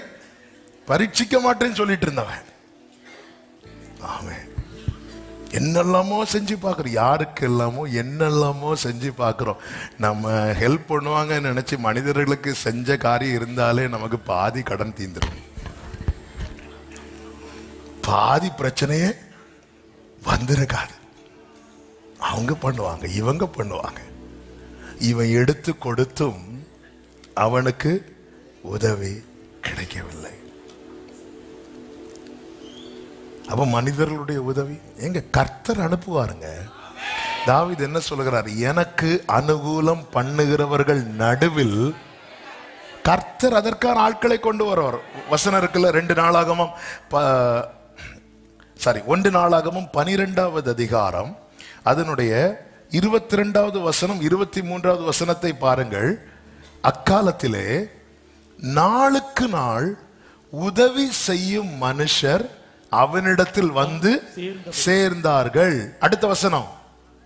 பரீட்சிக்க மாட்டேன்னு சொல்லிட்டு இருந்தவன். ஆமென். என்னெல்லாமோ செஞ்சு பார்க்கிறோம், யாருக்கு எல்லாமோ என்னெல்லாமோ செஞ்சு பார்க்கிறோம். நம்ம ஹெல்ப் பண்ணுவாங்கன்னு நினைச்சு மனிதர்களுக்கு செஞ்ச காரியம் இருந்தாலே நமக்கு பாதி கடன் தீந்துடும், பாதி பிரச்சனையே வந்திருக்காது. அவங்க பண்ணுவாங்க, இவங்க பண்ணுவாங்க. இவன் எடுத்து கொடுத்தும் அவனுக்கு உதவி கிடைக்கவில்லை. அப்ப மனிதர்களுடைய உதவி எங்க? கர்த்தர் அனுப்புவாருங்க. தாவீது என்ன சொல்லுகிறார்? எனக்கு அனுகூலம் பண்ணுகிறவர்கள் நடுவில் கர்த்தர் அதற்கான ஆட்களை கொண்டு வருவார். வசனம் இருக்குல்ல, 1 நாளாகமும் 12வது அதிகாரம் அதனுடைய 22வது வசனம் 23வது வசனத்தை பாருங்கள். அக்காலத்திலே நாளுக்கு நாள் உதவி செய்யும் மனுஷர் அவனிடத்தில் வந்து சேர்ந்தார்கள். அடுத்த வசனம்,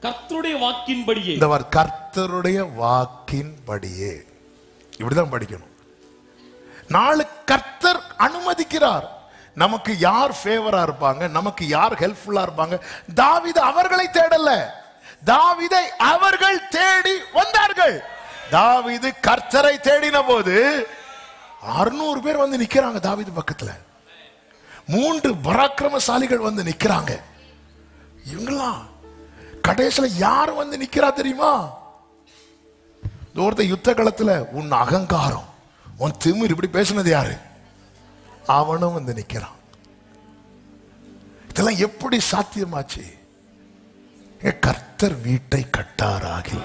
கர்த்தருடைய வாக்கின்படியே. இந்த கர்த்தருடைய வாக்கின்படியே இப்படிதான் படிக்கணும். நாளு கர்த்தர் அனுமதிக்கிறார். நமக்கு யார் ஃபேவரா இருப்பாங்க, நமக்கு யார் ஹெல்ப்ஃபுல்லா இருப்பாங்க. தாவீது அவர்களை தேடல, தாவீதை அவர்கள் தேடி வந்தார்கள். தாவீது கர்த்தரை தேடின போது 600 பேர் வந்து நிக்கிறாங்க தாவீது பக்கத்துல. 3 பராக்கிரமசாலிகள் வந்து நிக்கிறாங்க. இவங்களாம் கடைசியில யார் வந்து நிக்கிறா தெரியுமா? ஒருத்த யுத்த களத்துல உன் அகங்காரம், உன் திமிர் இப்படி பேசினது யாரு? அவனும் வந்து நிக்கிறான். இதெல்லாம் எப்படி சாத்தியமாச்சு? கர்த்தர் வீட்டை கட்டாராகி.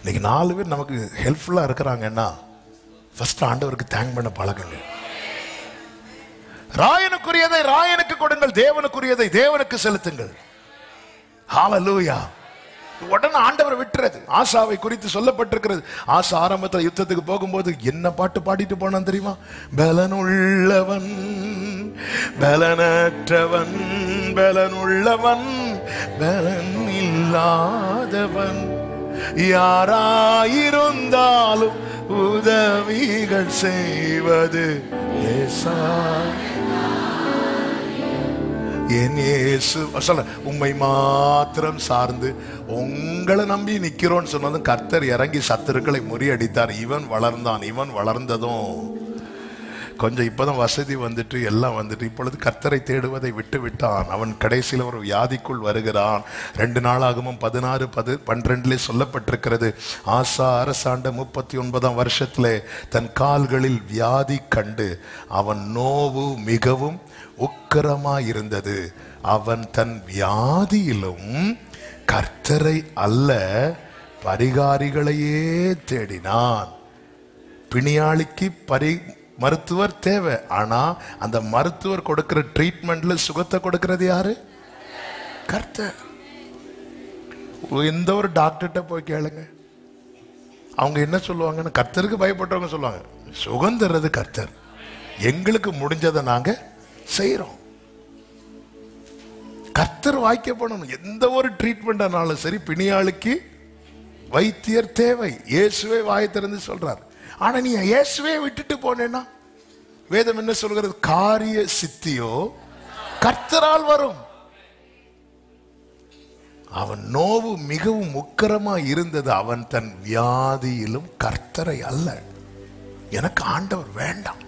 இன்னைக்கு 4 பேர் நமக்கு ஹெல்ப்ஃபுல்லா இருக்கிறாங்கன்னா ஃபர்ஸ்ட் ஆண்டவருக்கு தேங்க் பண்ண பழகுங்க. ராயனுக்குரியதை ராயனுக்கு கொடுங்கள், தேவனுக்குரியதை தேவனுக்கு செலுத்துங்கள். ஹல்லேலூயா. உடனே ஆண்டவரை விட்டுறது. ஆசாவை குறித்து சொல்லப்பட்டிருக்கிறது. ஆசா ஆரம்பத்தில் யுத்தத்துக்கு போகும்போது என்ன பாட்டு பாடிட்டு போனான் தெரியுமா? பலனுள்ளவன் பலனற்றவன், பலனுள்ளவன் பலன் இல்லாதவன், யாராயிருந்தாலும் உதவிகள் செய்வது லேசா. என் இயேசு சொல்ல, உம்மை மாத்திரம் சார்ந்து உங்களை நம்பி நிக்கிறோன்னு சொன்னதும் கர்த்தர் இறங்கி சத்துருக்களை முறியடித்தார். இவன் வளர்ந்தான். இவன் வளர்ந்ததும் கொஞ்சம் இப்பதான் வசதி வந்துட்டு எல்லாம் வந்துட்டு இப்பொழுது கர்த்தரை தேடுவதை விட்டு விட்டான். அவன் கடைசியில் ஒரு வியாதிக்குள் வருகிறான். 2 நாளாகமும் 16:12 சொல்லப்பட்டிருக்கிறது. ஆசா அரசாண்ட 39ஆம் வருஷத்திலே தன் கால்களில் வியாதி கண்டு அவன் நோவு மிகவும் உக்கிரமாயிருந்தது. அவன் தன் வியாதியிலும் கர்த்தரை அல்ல பரிகாரிகளையே தேடினான். பிணியாளிக்கு மருத்துவர் தேவை. ஆனா அந்த மருத்துவர் கொடுக்கிற ட்ரீட்மெண்ட்ல சுகத்தை கொடுக்கிறது யாரு? கர்த்தர். எந்த ஒரு டாக்டர்கிட்ட போய் கேளுங்க, அவங்க என்ன சொல்லுவாங்கன்னு, கர்த்தருக்கு பயப்பட்டவங்க சொல்லுவாங்க, சுகம் தர்றது கர்த்தர், எங்களுக்கு முடிஞ்சதை நாங்க செய்யறோம். கர்த்தர் வாய்க்கப்படணும். எந்த ஒரு ட்ரீட்மெண்ட் ஆனாலும் சரி, பிணியாளுக்கு வைத்தியர் தேவை. இயேசுவே வாயை திறந்து சொல்றார். ஆனா நீ இயேசுவே விட்டுட்டு போனேன்னா, வேதம் என்ன சொல்கிறது? காரிய சித்தியோ கர்த்தரால் வரும். அவன் நோவு மிகவும் உக்கிரமா இருந்தது. அவன் தன் வியாதியிலும் கர்த்தரை அல்ல, எனக்கு ஆண்டவர் வேண்டாம்,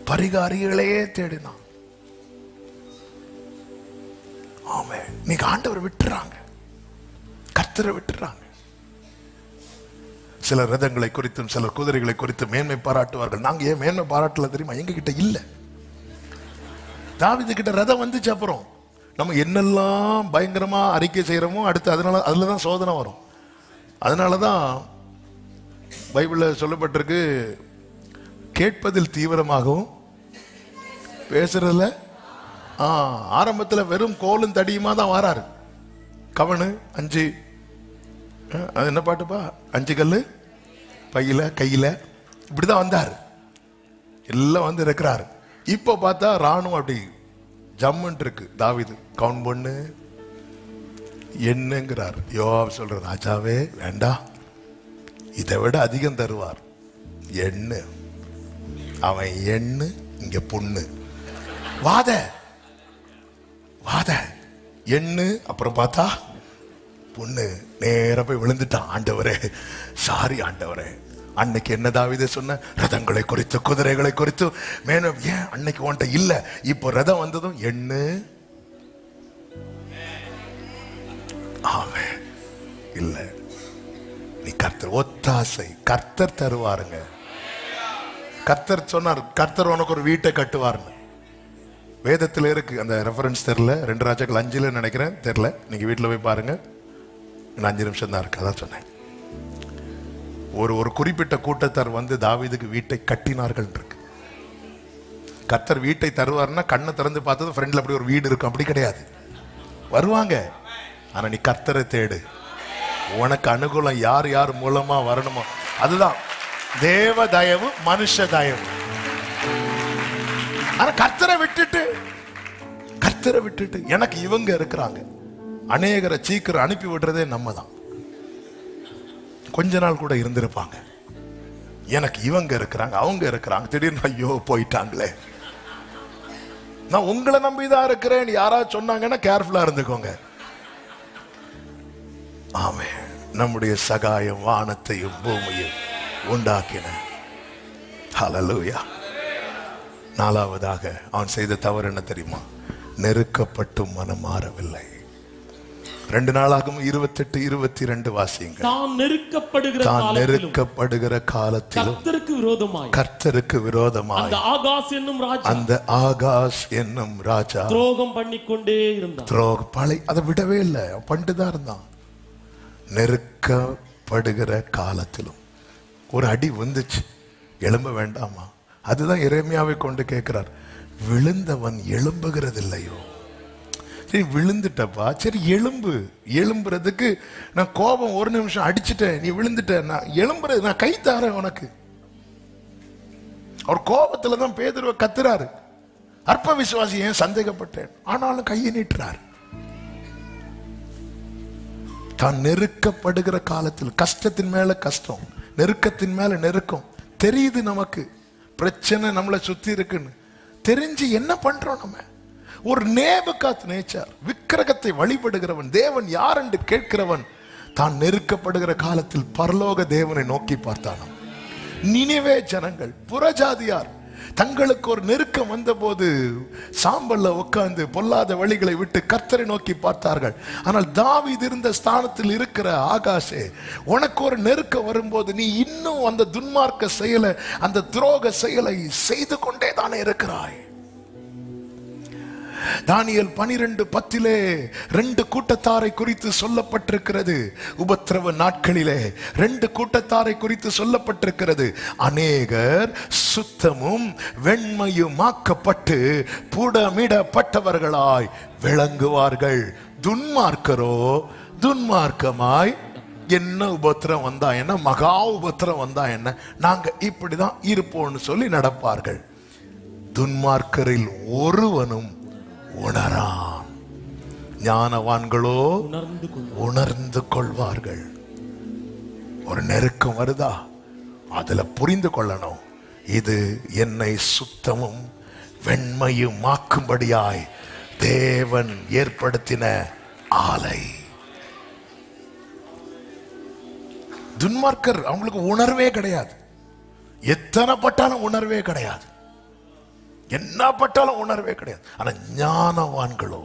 பரிகாரிகளையே தேடினான். ஆமே, நீங்க ஆண்டவர் விட்டுறாங்க, கர்த்தரை விட்டுறாங்க. சில ரதங்களை குறித்தும் சில குதிரைகளை குறித்து மேன்மை பாராட்டுவார்கள். நாங்க ஏன் மேன்மை பாராட்டல தெரியுமா? எங்க கிட்ட இல்ல. தாவீது கிட்ட ரதம் வந்துச்சு. அப்புறம் நம்ம என்னெல்லாம் பயங்கரமா அறிக்கை செய்யறோமோ அடுத்து அதுலதான் சோதனை வரும். அதனாலதான் பைபிள்ல சொல்லப்பட்டிருக்கு, கேட்பதில் தீவிரமாகவும் பேசுறதுல ஆரம்பத்துல வெறும் கோலும் தடியுமா தான் வாராரு. கவனு 5, அது என்ன பாட்டுப்பா, 5 கல்லு பையில கையில, இப்படிதான் வந்தாரு, எல்லாம் வந்து இருக்கிறாரு. இப்ப பார்த்தா ராணுவம் அப்படி ஜம்முன் இருக்கு. தாவீது கவுண்ட் பண்ணு என்னங்கிறார். யோவாப் சொல்ற, ராஜாவே வேண்டாம், இதை விட அதிகம் தருவார், எண்ணு. அவன் எண்ணு, இங்க பொண்ணு, வாத வாத எண்ணு. அப்புறம் பார்த்தா பொண்ணு நேர போய் விழுந்துட்டான். ஆண்டவரே சாரி ஆண்டவரே, அன்னைக்கு என்ன தாவீது சொன்ன, ரதங்களை குறித்து குதிரைகளை குறித்து மேலும் ஏன் அன்னைக்கு உன்ட்ட இல்ல, இப்போ ரதம் வந்ததும் எண்ணு. ஆமே இல்ல, நீ கர்த்தர் ஒத்தாசை, கர்த்தர் தருவாருங்க. கர்த்தர் சொன்னார், கர்த்தர் உனக்கு ஒரு வீட்டை கட்டுவார்னு வேதத்தில் இருக்கு. அந்த ரெஃபரன்ஸ் தெரியல, 2 ராஜாக்கள் 5 நினைக்கிறேன், தெரியல, நீங்க வீட்டுல போய் பாருங்க. 5 நிமிஷம் தான் இருக்கு, அதான் சொன்னேன். ஒரு குறிப்பிட்ட கூட்டத்தார் வந்து தாவீதுக்கு வீட்டை கட்டினார்கள் இருக்கு. கர்த்தர் வீட்டை தருவார்னா கண்ணை திறந்து பார்த்தது ஃப்ரெண்ட்ல அப்படி ஒரு வீடு இருக்கும், அப்படி கிடையாது. வருவாங்க, ஆனா நீ கர்த்தரை தேடு. உனக்கு அனுகூலம் யார் யார் மூலமா வரணுமோ அதுதான் தேவ தயவு, மனுஷ தயவு. ஆனா கர்த்தரை விட்டுட்டு எனக்கு இவங்க இருக்கிறாங்க, அநேகரை சீக்கிரம் அனுப்பி விடுறதே நம்ம தான். கொஞ்ச நாள் கூட இருந்திருப்பாங்க, எனக்கு இவங்க இருக்கிறாங்க அவங்க இருக்கிறாங்க, திடீர்னு ஐயோ போயிட்டாங்களே. நான் உங்களை நம்பிதான் இருக்கிறேன் யாராவது சொன்னாங்கன்னா கேர்ஃபுல்லா இருந்துக்கோங்க. ஆமே, நம்முடைய சகாயம் வானத்தையும் பூமியையும் உண்டாக்கின. ஹல்லேலூயா. 4வதாக அவன் செய்த தவறு என்ன தெரியுமா? நெருக்கப்பட்டும் மனம் மாறவில்லை. 2 நாளாகவும் 28, 22 வாசியுங்க. தான் நெருக்கப்படுகிற காலத்திலும் கர்த்தருக்கு விரோதமாய் அந்த ஆகாஷ் என்னும் ராஜா துரோகம் பண்ணிக்கொண்டே இருந்தான். அதை விடவே இல்லை, பண்ணிட்டுதான் இருந்தான். நெருக்கப்படுகிற காலத்திலும் ஒரு அடி வந்துச்சு, எழும்ப வேண்டாமா? அதுதான் எரேமியாவை கொண்டு கேட்கிறார், விழுந்தவன் எழும்புகிறது இல்லையோ? சரி விழுந்துட்டப்பா, சரி எழும்புறதுக்கு நான் கோபம் 1 நிமிஷம் அடிச்சுட்டேன், நீ விழுந்துட்ட, நான் எழும்புறது, நான் கை தாரேன் உனக்கு. அவர் கோபத்துலதான் பேதுருவை கத்துறாரு, அற்ப விசுவாசி ஏன் சந்தேகப்பட்டேன், ஆனாலும் கையை நீட்டுறாரு. தான் நெருக்கப்படுகிற காலத்தில், கஷ்டத்தின் மேல கஷ்டம், நெருக்கத்தின் மேல நெருக்கம் தெரியுது, நமக்கு பிரச்சனை நம்மளை சுத்தி இருக்குன்னு தெரிஞ்சு என்ன பண்றோம்? நம்ம ஒரு நேபுகாத் நேச்சார், விக்கிரகத்தை வழிபடுகிறவன், தேவன் யார் என்று கேட்கிறவன், தான் நெருக்கப்படுகிற காலத்தில் பரலோக தேவனை நோக்கி பார்த்தானாம். நினிவே ஜனங்கள், புறஜாதியார், தங்களுக்கு ஒரு நெருக்கம் வந்த போது சாம்பல்ல உட்கார்ந்து பொல்லாத வழிகளை விட்டு கர்த்தரை நோக்கி பார்த்தார்கள். ஆனால் தாவீது இருந்த ஸ்தானத்தில் இருக்கிற ஆகாஷே, உனக்கு ஒரு நெருக்கம் வரும்போது நீ இன்னும் அந்த துன்மார்க்க செயலை, அந்த துரோக செயலை செய்து கொண்டே தானே இருக்கிறாய். தானியேல் 12:10 2 கூட்டத்தாரை குறித்து சொல்லப்பட்டிருக்கிறது. உபத்திரவ நாட்களிலே 2 கூட்டத்தாரை குறித்து சொல்லப்பட்டிருக்கிறது. அநேகர் சுத்தமும் வெண்மையுமாக்கப்பட்டு புடமிடப்பட்டவர்களாய் விளங்குவார்கள். துன்மார்க்கரோ துன்மார்க்கமாய், என்ன உபத்திரம் வந்தா என்ன, மகா உபத்திரம் வந்தா என்ன, நாங்க இப்படிதான் இருப்போம்னு சொல்லி நடப்பார்கள். துன்மார்க்கரில் ஒருவனும் உணரான், ஞானவான்களோ உணர்ந்து கொள்வார்கள். ஒரு நெருக்கம் வருதா, அதுல புரிந்து கொள்ளணும், இது என்னை சுத்தமும் வெண்மையுமாக்கும்படியாய் தேவன் ஏற்படுத்தின ஆலை. துன்மார்க்கர் அவங்களுக்கு உணர்வே கிடையாது. எத்தனை பட்டாலும் உணர்வே கிடையாது, என்ன பட்டாலும் உணர்வே கிடையாது. ஆனா ஞானவான்களோ,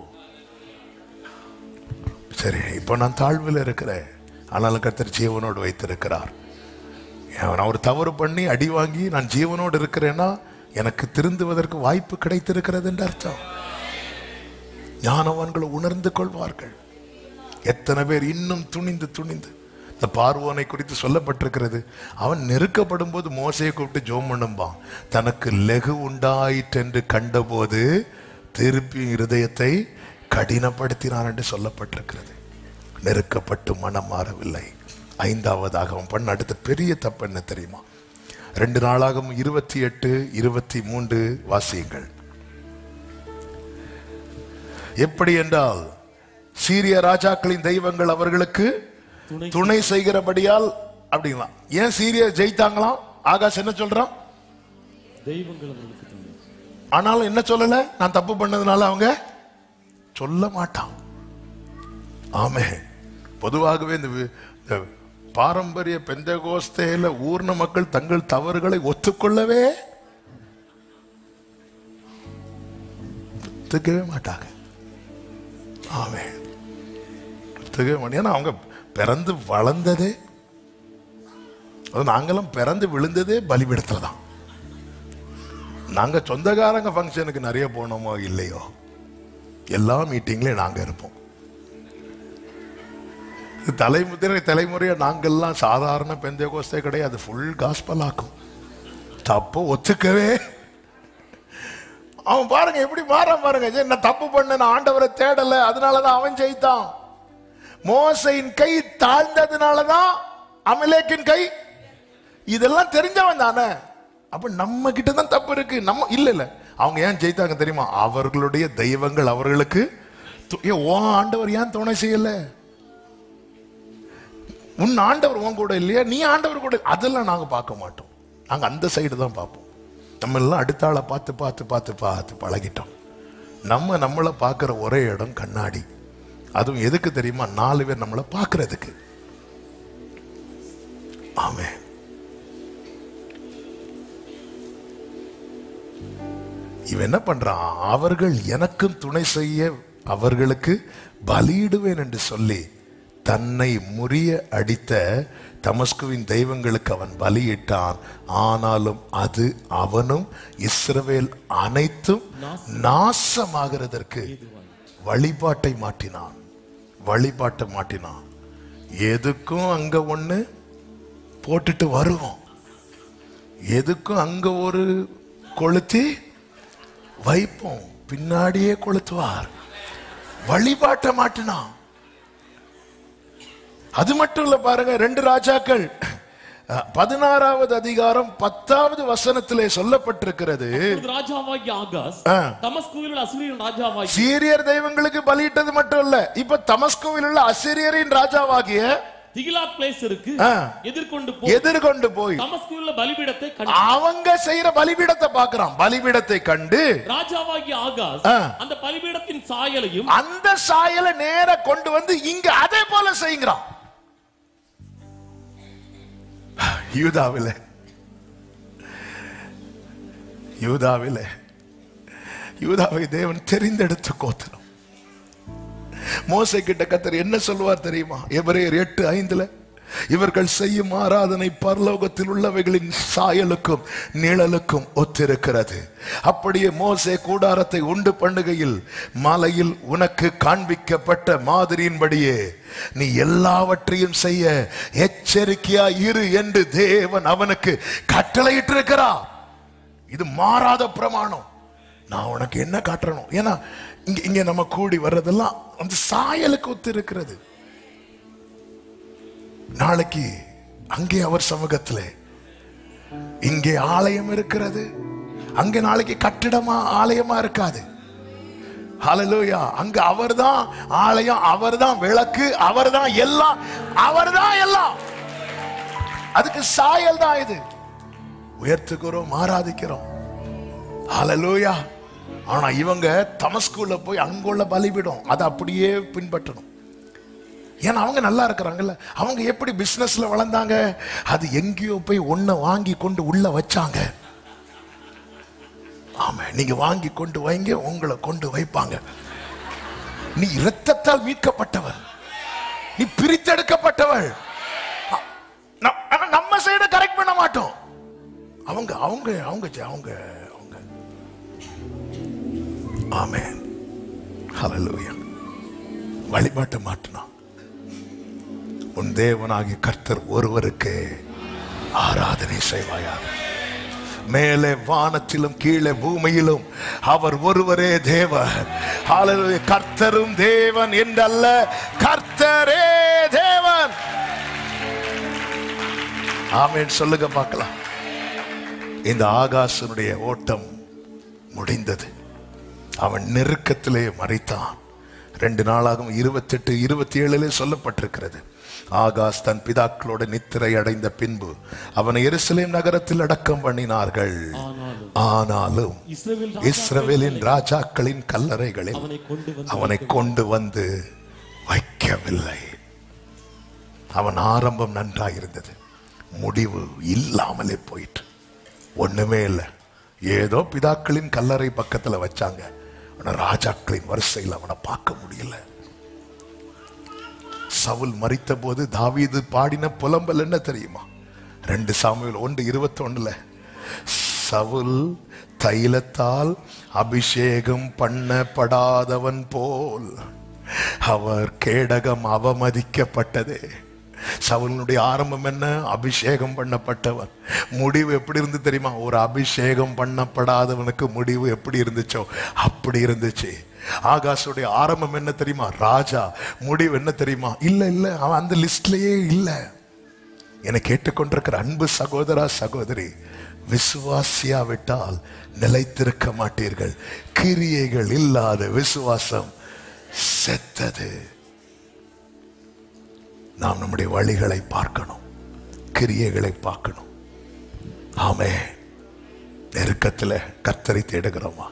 சரி இப்ப நான் தாழ்வில் இருக்கிறேன், ஆனாலும் கர்த்தர் ஜீவனோடு வைத்திருக்கிறார். நான் ஒரு தவறு பண்ணி அடி வாங்கி நான் ஜீவனோடு இருக்கிறேன்னா எனக்கு திருந்துவதற்கு வாய்ப்பு கிடைத்திருக்கிறது என்று அர்த்தம். ஞானவான்களை உணர்ந்து கொள்வார்கள். எத்தனை பேர் இன்னும் துணிந்து துணிந்து, இந்த பார்வோனை குறித்து சொல்லப்பட்டிருக்கிறது, அவன் நெருக்கப்படும் போது மோசையை கூப்பிட்டு ஜோம் பண்ணும்பான். தனக்கு லெகு உண்டாயிற்று என்று கண்டபோது திருப்பி இருதயத்தை கடினப்படுத்தினான் என்று சொல்லப்பட்டிருக்கிறது. நெருக்கப்பட்டு மனம் மாறவில்லை. 5ஆவதாக அவன் பண்ண அடுத்த பெரிய தப்பு என்ன தெரியுமா? 2 நாளாகவும் 28, 23 வாசியுங்கள். எப்படி என்றால், சீரிய ராஜாக்களின் தெய்வங்கள் அவர்களுக்கு துணை செய்கிறபடியால் அப்படிங்களா. ஏன் சீரியர் ஜெயித்தாங்களாம்? ஆகாஷ் என்ன சொல்றான்? தெய்வங்கள் அவர்களுக்கு துணை. ஆனாலும் என்ன சொல்லல, நான் தப்பு பண்ணதுனால அவங்க சொல்ல மாட்டான். ஆமே. பொதுவாகவே இந்த பாரம்பரிய பெந்தகோஸ்தேல ஊர்ன மக்கள் தங்கள் தவறுகளை ஒத்துக்கொள்ளவே மாட்டாங்க. ஆமே, ஒத்துக்கவே மாட்டாங்க. ஏன்னா அவங்க பிறந்து வளர்ந்ததே, நாங்களும் பிறந்து விழுந்ததே பலிபீடத்துல தான். நாங்க சொந்தக்காரங்க ஃபங்க்ஷனுக்கு நிறைய போனோமோ இல்லையோ, எல்லா மீட்டிங்லயும் நாங்க இருப்போம். தலைமுறையா நாங்கெல்லாம் சாதாரண பெந்தேகோஸ்தே கிடையாது, ஃபுல் காஸ்பல் ஆக்கும். தப்பு ஒத்துக்கவே அவன் பாருங்க எப்படி மாறான் பாருங்க. நான் தப்பு பண்ண, நான் ஆண்டவரை தேடல, அதனாலதான் அவன் ஜெயித்தான். மோசையின் கை தாழ்ந்ததுனாலதான் அமலேக்கின் கை, இதெல்லாம் தெரிஞ்சவன் தானே. அப்ப நம்ம கிட்ட தான் தப்பு இருக்கு. நம்ம இல்ல அவங்க ஏன் ஜெயித்தாங்க தெரியுமா? அவர்களுடைய தெய்வங்கள் அவர்களுக்கு. ஆண்டவர் ஏன் துணை செய்யல? உன் ஆண்டவர் உன் கூட இல்லையா, நீ ஆண்டவர் கூட, அதெல்லாம் நாங்க பார்க்க மாட்டோம். நாங்க அந்த சைடு தான் பார்ப்போம். நம்ம எல்லாம் அடுத்த ஆளை பார்த்து பார்த்து பார்த்து பார்த்து பழகிட்டோம். நம்மளை பார்க்கிற ஒரே இடம் கண்ணாடி. அதுவும் எதுக்கு தெரியுமா? 4 பேர் நம்மளை பார்க்கறதுக்கு. ஆமே. இவன் என்ன பண்றான்? அவர்கள் எனக்கும் துணை செய்ய அவர்களுக்கு பலியிடுவேன் என்று சொல்லி தன்னை முறிய அடித்த தமஸ்குவின் தெய்வங்களுக்கு அவன் பலியிட்டான். ஆனாலும் அது அவனும் இஸ்ரவேல் அனைத்தும் நாசமாகிறதற்கு வழிபாட்டை மாட்டினான். வழிபாட்டை மாட்டினான். எதுக்கும் அங்க ஒண்ணு போட்டுட்டு வருவோம், எதுக்கும் அங்க ஒரு கொளுத்தி வைப்போம், பின்னாடியே கொளுத்துவார். வழிபாட்டை மாட்டினான். அது மட்டும் இல்ல பாருங்க, 2 ராஜாக்கள் 16வது அதிகாரம் 10வது வசனத்திலே சொல்லப்பட்டிருக்கிறது. ராஜாவாகிய ஆகாஸ் தமஸ்குவில் உள்ள அசீரியரின் ராஜாவாகிய, சீரியர் தெய்வங்களுக்கு பலியிட்டது மட்டும் இல்ல, இப்ப தமஸ்குவில் உள்ள அசீரியரின் ராஜாவாகிய திகிலாத்பிலேசருக்கு எதிர்கொண்டு போய் தமஸ்குவில் உள்ள பலிபீடத்தை அவங்க செய்யற பலிபீடத்தை பார்க்கறான். பலிபீடத்தை கண்டு ராஜாவாகிய ஆகாஸ் அந்த பலிபீடத்தின் சாயலையும் அந்த சாயலை நேர கொண்டு வந்து இங்க அதே போல செய்கிறான். யூதாவை தேவன் தெரிந்தெடுத்த கோத்திரம். மோசே கிட்ட கர்த்தர் என்ன சொல்வார் தெரியுமா? எபிரேயர் 8:5 இவர்கள் செய்யும் ஆராதனை பரலோகத்தில் உள்ளவைகளின் சாயலுக்கும் நிழலுக்கும் ஒத்திருக்கிறது. அப்படியே மோசே கூடாரத்தை உண்டு பண்ணுகையில் மலையில் உனக்கு காண்பிக்கப்பட்ட மாதிரியின்படியே நீ எல்லாவற்றையும் செய்ய எச்சரிக்கையா இரு என்று தேவன் அவனுக்கு கட்டளையிட்டிருக்கிறார். இது மாறாத பிரமாணம். நான் உனக்கு என்ன காட்டணும்? ஏன்னா இங்க நம்ம கூடி வர்றதெல்லாம் அந்த சாயலுக்கு ஒத்து இருக்கிறது. நாளைக்கு அங்கே அவர் சமூகத்திலே இங்கே ஆலயம் இருக்கிறது, அங்க நாளைக்கு கட்டிடமா ஆலயமா இருக்காது. ஹல்லேலூயா. அங்க அவர்தான் ஆலயம், அவர்தான் விளக்கு, அவர்தான் எல்லாம், அவர்தான் எல்லாம். அதுக்கு சாயல் தான் இது. உயர்த்துக்கிறோம், ஆராதிக்கிறோம். ஹல்லேலூயா. ஆனா இவங்க தமஸ்குல போய் அங்குள்ள பலிபீடம் அதை அப்படியே பின்பற்றணும். ஏன்னா அவங்க நல்லா இருக்கிறாங்கல்ல. அவங்க எப்படி பிசினஸ்ல வளர்ந்தாங்க? அது எங்கேயோ போய் ஒன்ன வாங்கி கொண்டு உள்ள வச்சாங்க. ஆமா, நீங்க வாங்கி கொண்டு வைங்க, உங்களை கொண்டு வைப்பாங்க. நீ இரத்தத்தால் மீட்கப்பட்டவள், நீ பிரித்தெடுக்கப்பட்டவள். நம்ம சைடு கரெக்ட் பண்ண மாட்டோம். அவங்க அவங்க அவங்க அவங்க அவங்க ஆமென். ஹல்லேலூயா. வழிபாட்டை மாற்றினா உன் தேவனாகிய கர்த்தர் ஒருவருக்கு ஆராதனை செய்வாயாக. மேலே வானத்திலும் கீழே பூமியிலும் அவர் ஒருவரே தேவன். ஹல்லேலூயா. கர்த்தரும் தேவன் என்றல்ல, கர்த்தரே தேவன். ஆமென் சொல்லுங்க பார்க்கலாம். இந்த ஆகாசனுடைய ஓட்டம் முடிந்தது. அவன் நெருக்கத்திலே மரித்தான். 2 நாளாகவும் 28, 27 சொல்லப்பட்டிருக்கிறது. ஆகாஸ் தன் பிதாக்களோடு நித்திரை அடைந்த பின்பு அவனை எருசலேம் நகரத்தில் அடக்கம் பண்ணினார்கள். ஆனாலும் இஸ்ரவேலின் ராஜாக்களின் கல்லறைகளில் அவனை கொண்டு வந்து வைக்கவில்லை. அவன் ஆரம்பம் நன்றாயிருந்தது, முடிவு இல்லாமலே போயிட்டு ஒண்ணுமே இல்லை. ஏதோ பிதாக்களின் கல்லறை பக்கத்துல வச்சாங்க. ராஜாக்களின் வரிசையில் அவனை பார்க்க முடியல. சவுல் மரித்த போது தாவீது பாடின புலம்பல் என்ன தெரியுமா? 2 சாமுவேல் 1:21 சவுல் தைலத்தால் அபிஷேகம் பண்ணப்படாதவன் போல் அவர் கேடகம் அவமதிக்கப்பட்டதே. சவுலுடைய ஆரம்பம் என்ன? அபிஷேகம் பண்ணப்பட்டவன். முடிவு எப்படி இருந்து தெரியுமா? ஒரு அபிஷேகம் பண்ணப்படாதவனுக்கு முடிவு எப்படி இருந்துச்சோ அப்படி இருந்துச்சு. ஆகாசுடைய ஆரம்பம் என்ன தெரியுமா? ராஜா. முடிவு என்ன தெரியுமா? இல்ல இல்ல, அவன் அந்த லிஸ்ட்லயே இல்ல. என்னை கேட்டுக்கொண்டிருக்கிற அன்பு சகோதரா சகோதரி, விசுவாசியா விட்டால் நிலைத்திருக்க மாட்டீர்கள். கிரியைகள் இல்லாத விசுவாசம் செத்தது. நாம் நம்முடைய வழிகளை பார்க்கணும், கிரியைகளை பார்க்கணும். ஆமே. நெருக்கத்தில் கர்த்தரை தேடுகிறோமா?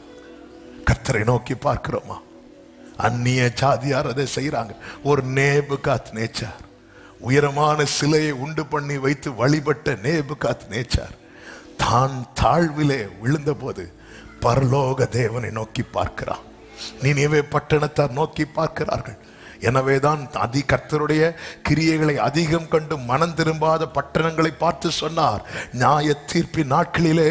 கர்த்தரை நோக்கி பார்க்கிறோமா? அந்நிய ஜாதியார் அதை செய்யறாங்க. ஒரு நேபுகாத்நேச்சார், உயரமான சிலையை உண்டு பண்ணி வைத்து வழிபட்ட நேபுகாத்நேச்சார் தான் தாழ்விலே விழுந்த போது பரலோக தேவனை நோக்கி பார்க்கிறான். நினிவே பட்டணத்தார் நோக்கி பார்க்கிறார்கள். எனவேதான் கர்த்தருடைய கிரியைகளை அதிகம் கண்டு மனம் திரும்பாத பட்டணங்களை பார்த்து சொன்னார், நியாய தீர்ப்பின் நாட்களிலே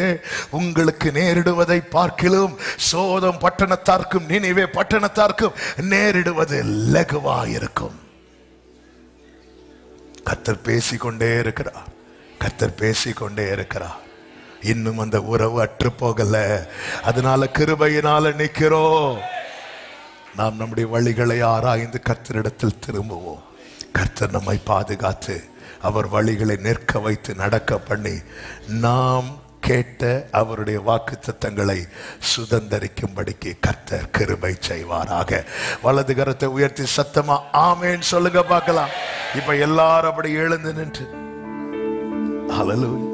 உங்களுக்கு நேரிடுவதை பார்க்கிலும் சோதம் பட்டணத்தார்க்கும் நினிவே பட்டணத்தார்க்கும் நேரிடுவது லகுவாயிருக்கும். கர்த்தர் பேசிக்கொண்டே இருக்கிறார், கர்த்தர் பேசிக்கொண்டே இருக்கிறார். இன்னும் அந்த உறவு அற்று போகல. அதனால கிருபையினால நிக்கிறோம். நாம் நம்முடைய வழிகளை ஆராய்ந்து கர்த்தரிடத்தில் திரும்புவோம். கர்த்தர் நம்மை பாதுகாத்து அவர் வழிகளை நிற்க வைத்து நடக்க பண்ணி நாம் கேட்ட அவருடைய வாக்குத்தத்தங்களை சுதந்தரிக்கும்படிக்கு கர்த்தர் கிருபை செய்வாராக. வலது கரத்தை உயர்த்தி சத்தமா ஆமென் சொல்லுங்க பார்க்கலாம். இப்ப எல்லாரும் அப்படி எழுந்து நின்று ஹல்லேலூயா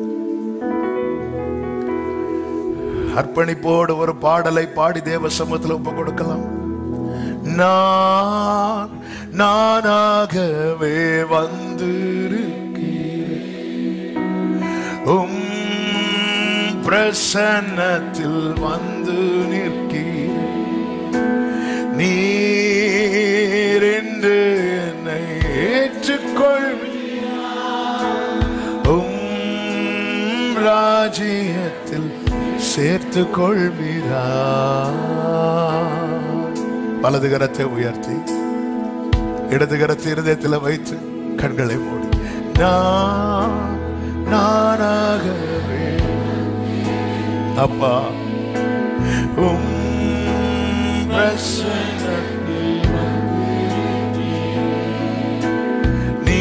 அர்ப்பணிப்போடு ஒரு பாடலை பாடி தேவ சமூகத்தில் ஒப்பு கொடுக்கலாம். நான் நானாகவே வந்திருக்கிறேன், பிரசன்னத்தில் வந்து நிற்கிறேன். நீர் என்று என்னை ஏற்றுக்கொள்வீர், சேர்த்து கொள்வீரா. வலது கரத்தை உயர்த்தி இடது கரத்தை இருதயத்தில் வைத்து கண்களை மூடி நானாகவே அப்பா நீ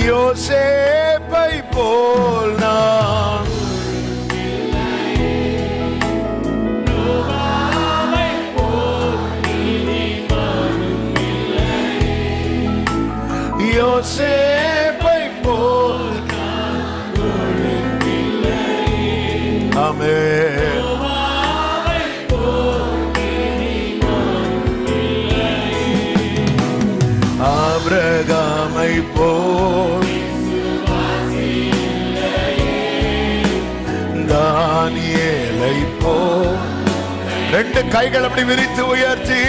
யோசேப்பை போல் நான் யோசேப்பை போல் ஆமென். ஆபிரகாமை போல் தானியேலை போல் ரெண்டு கைகள் அப்படி விரித்து உயர்த்தி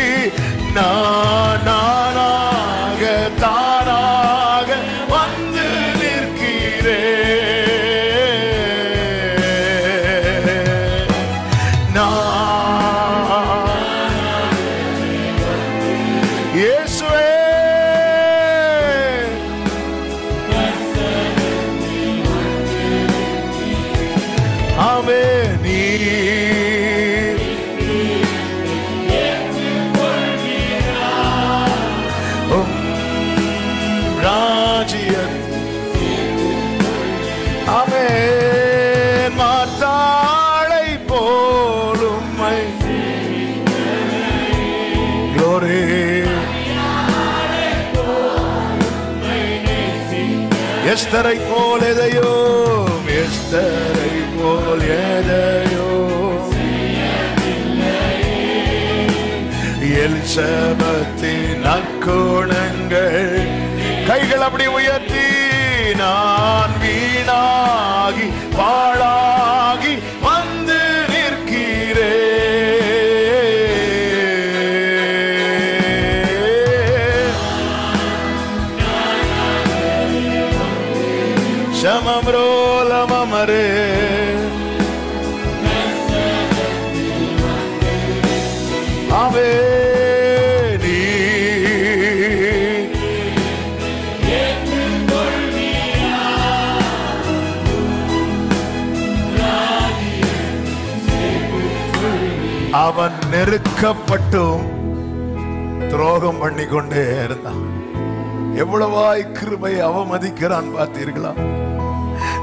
நானாக தானாக வந்து நிற்கிறேன். இயேசுவே ஆமென். ராஜ்யம் ஆமென். மார்த்தாளை போலும்மை glory எஸ்தரை போல் எதையோ எஸ்தரை போல் எதையோ எலிசபெத்தின் நற்குணங்கள் கைகள் அப்படி உயர்த்தி நான் வீணாகி பாழாகி வந்து நிற்கிறேன். சமம்ரோலமரே ஆமென். அவன் நெருக்கப்பட்டும் துரோகம் பண்ணி கொண்டே இருந்தான். எவ்வளவாய் கிருபையை அவமதிக்கிறான் பார்த்தீர்களா?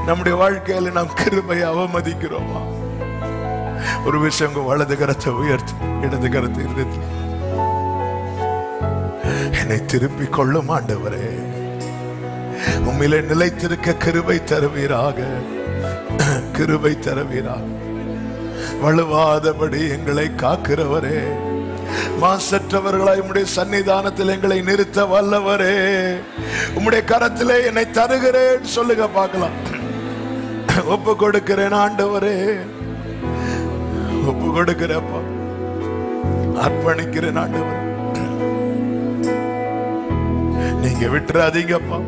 நம்முடைய வாழ்க்கையில நாம் கிருபையை அவமதிக்கிறோமா? ஒரு விஷயம், உங்க வலது கரத்தை உயர்த்தி இடது கரத்தை இருந்தது என்னை திருப்பி கொள்ளும் ஆண்டவரே, உம்மிலே நிலைத்திருக்க கிருபை தருவீராக, கிருபை தருவீராக. வலுவாதபடி எங்களை காக்கிறவரே, மாசற்றவர்களாய் உம்முடைய சன்னிதானத்தில் எங்களை நிறுத்த வல்லவரே, உம்முடைய கரத்திலே என்னை தருகிறேன் சொல்லுங்க பார்க்கலாம். ஒப்பு கொடுக்கிறேன் ஆண்டவரே, ஒப்பு கொடுக்கிறப்பா, அர்ப்பணிக்கிறேன் ஆண்டவரே. நீங்க விட்டுறாதீங்கப்பா,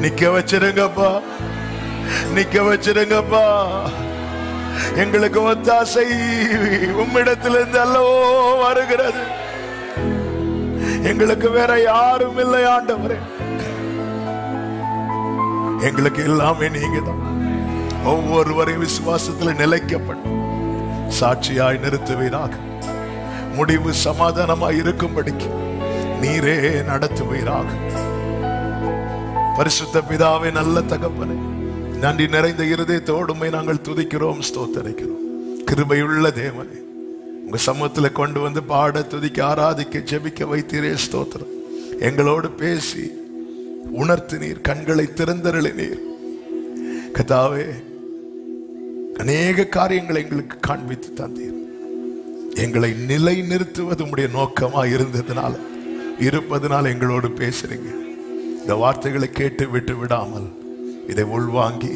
நிக்க வச்சிருங்கப்பா, நிக்க வச்சிருங்கப்பா. எங்களுக்கு ஒத்தாசை உம்மிடத்திலிருந்து அல்லவோ வருகிறது, எங்களுக்கு வேற யாரும் இல்லை ஆண்டவரே, எங்களுக்கு எல்லாமே நீங்க தான். ஒவ்வொருவரையும் விசுவாசத்தில் நிலைக்கப்படும் சாட்சியாய் நிறுத்துவீராக, முடிவு சமாதானமாய் இருக்கும்படிக்கு நீரே நடத்துவீராக. பரிசுத்த பிதாவே, நல்ல தகப்பனே, நன்றி நிறைந்த இருதயத்தோடுமை நாங்கள் துதிக்கிறோம், ஸ்தோத்தரிக்கிறோம். கிருபையுள்ள தேவனே, உங்க சமூகத்தில் கொண்டு வந்து பாட, துதிக்க, ஆராதிக்க, ஜெபிக்க வைத்தீரே, ஸ்தோத்திரம். எங்களோடு பேசி உணர்த்தினீர், கண்களை திறந்தருளினீர் கர்த்தாவே. அநேக காரியங்களை எங்களுக்கு காண்பித்து தந்தீர். எங்களை நிலை நிறுத்துவது உம்முடைய நோக்கமா இருப்பதனால எங்களோடு பேசுறீங்க. இந்த வார்த்தைகளை கேட்டு விட்டு விடாமல் இதை உள்வாங்கி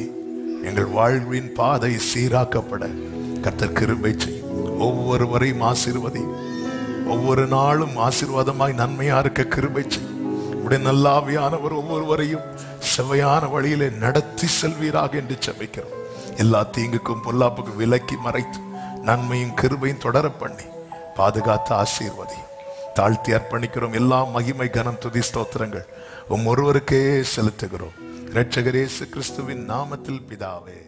எங்கள் வாழ்வின் பாதை சீராக்கப்பட கர்த்தர் கிருபை செய்யும். ஒவ்வொருவரையும் ஆசீர்வதி. ஒவ்வொரு நாளும் ஆசீர்வாதமாய் நன்மையா இருக்க கிருபை செய். உடைய நல்லாவியானவர் ஒவ்வொருவரையும் செவையான வழியிலே நடத்தி செல்வீராக என்று ஜெபிக்கிறோம். எல்லா தீங்குக்கும் பொல்லாப்புக்கும் விலக்கி மறைத்து நன்மையும் கிருபையும் தொடர பண்ணி பாதுகாத்து ஆசீர்வதி. தாழ்த்தி அர்ப்பணிக்கிறோம். எல்லா மகிமை கனம் துதி ஸ்தோத்திரங்கள் ஒருவருக்கே செலுத்துகிறோம். இரட்சகர் இயேசு கிறிஸ்துவின் நாமத்தில் பிதாவே.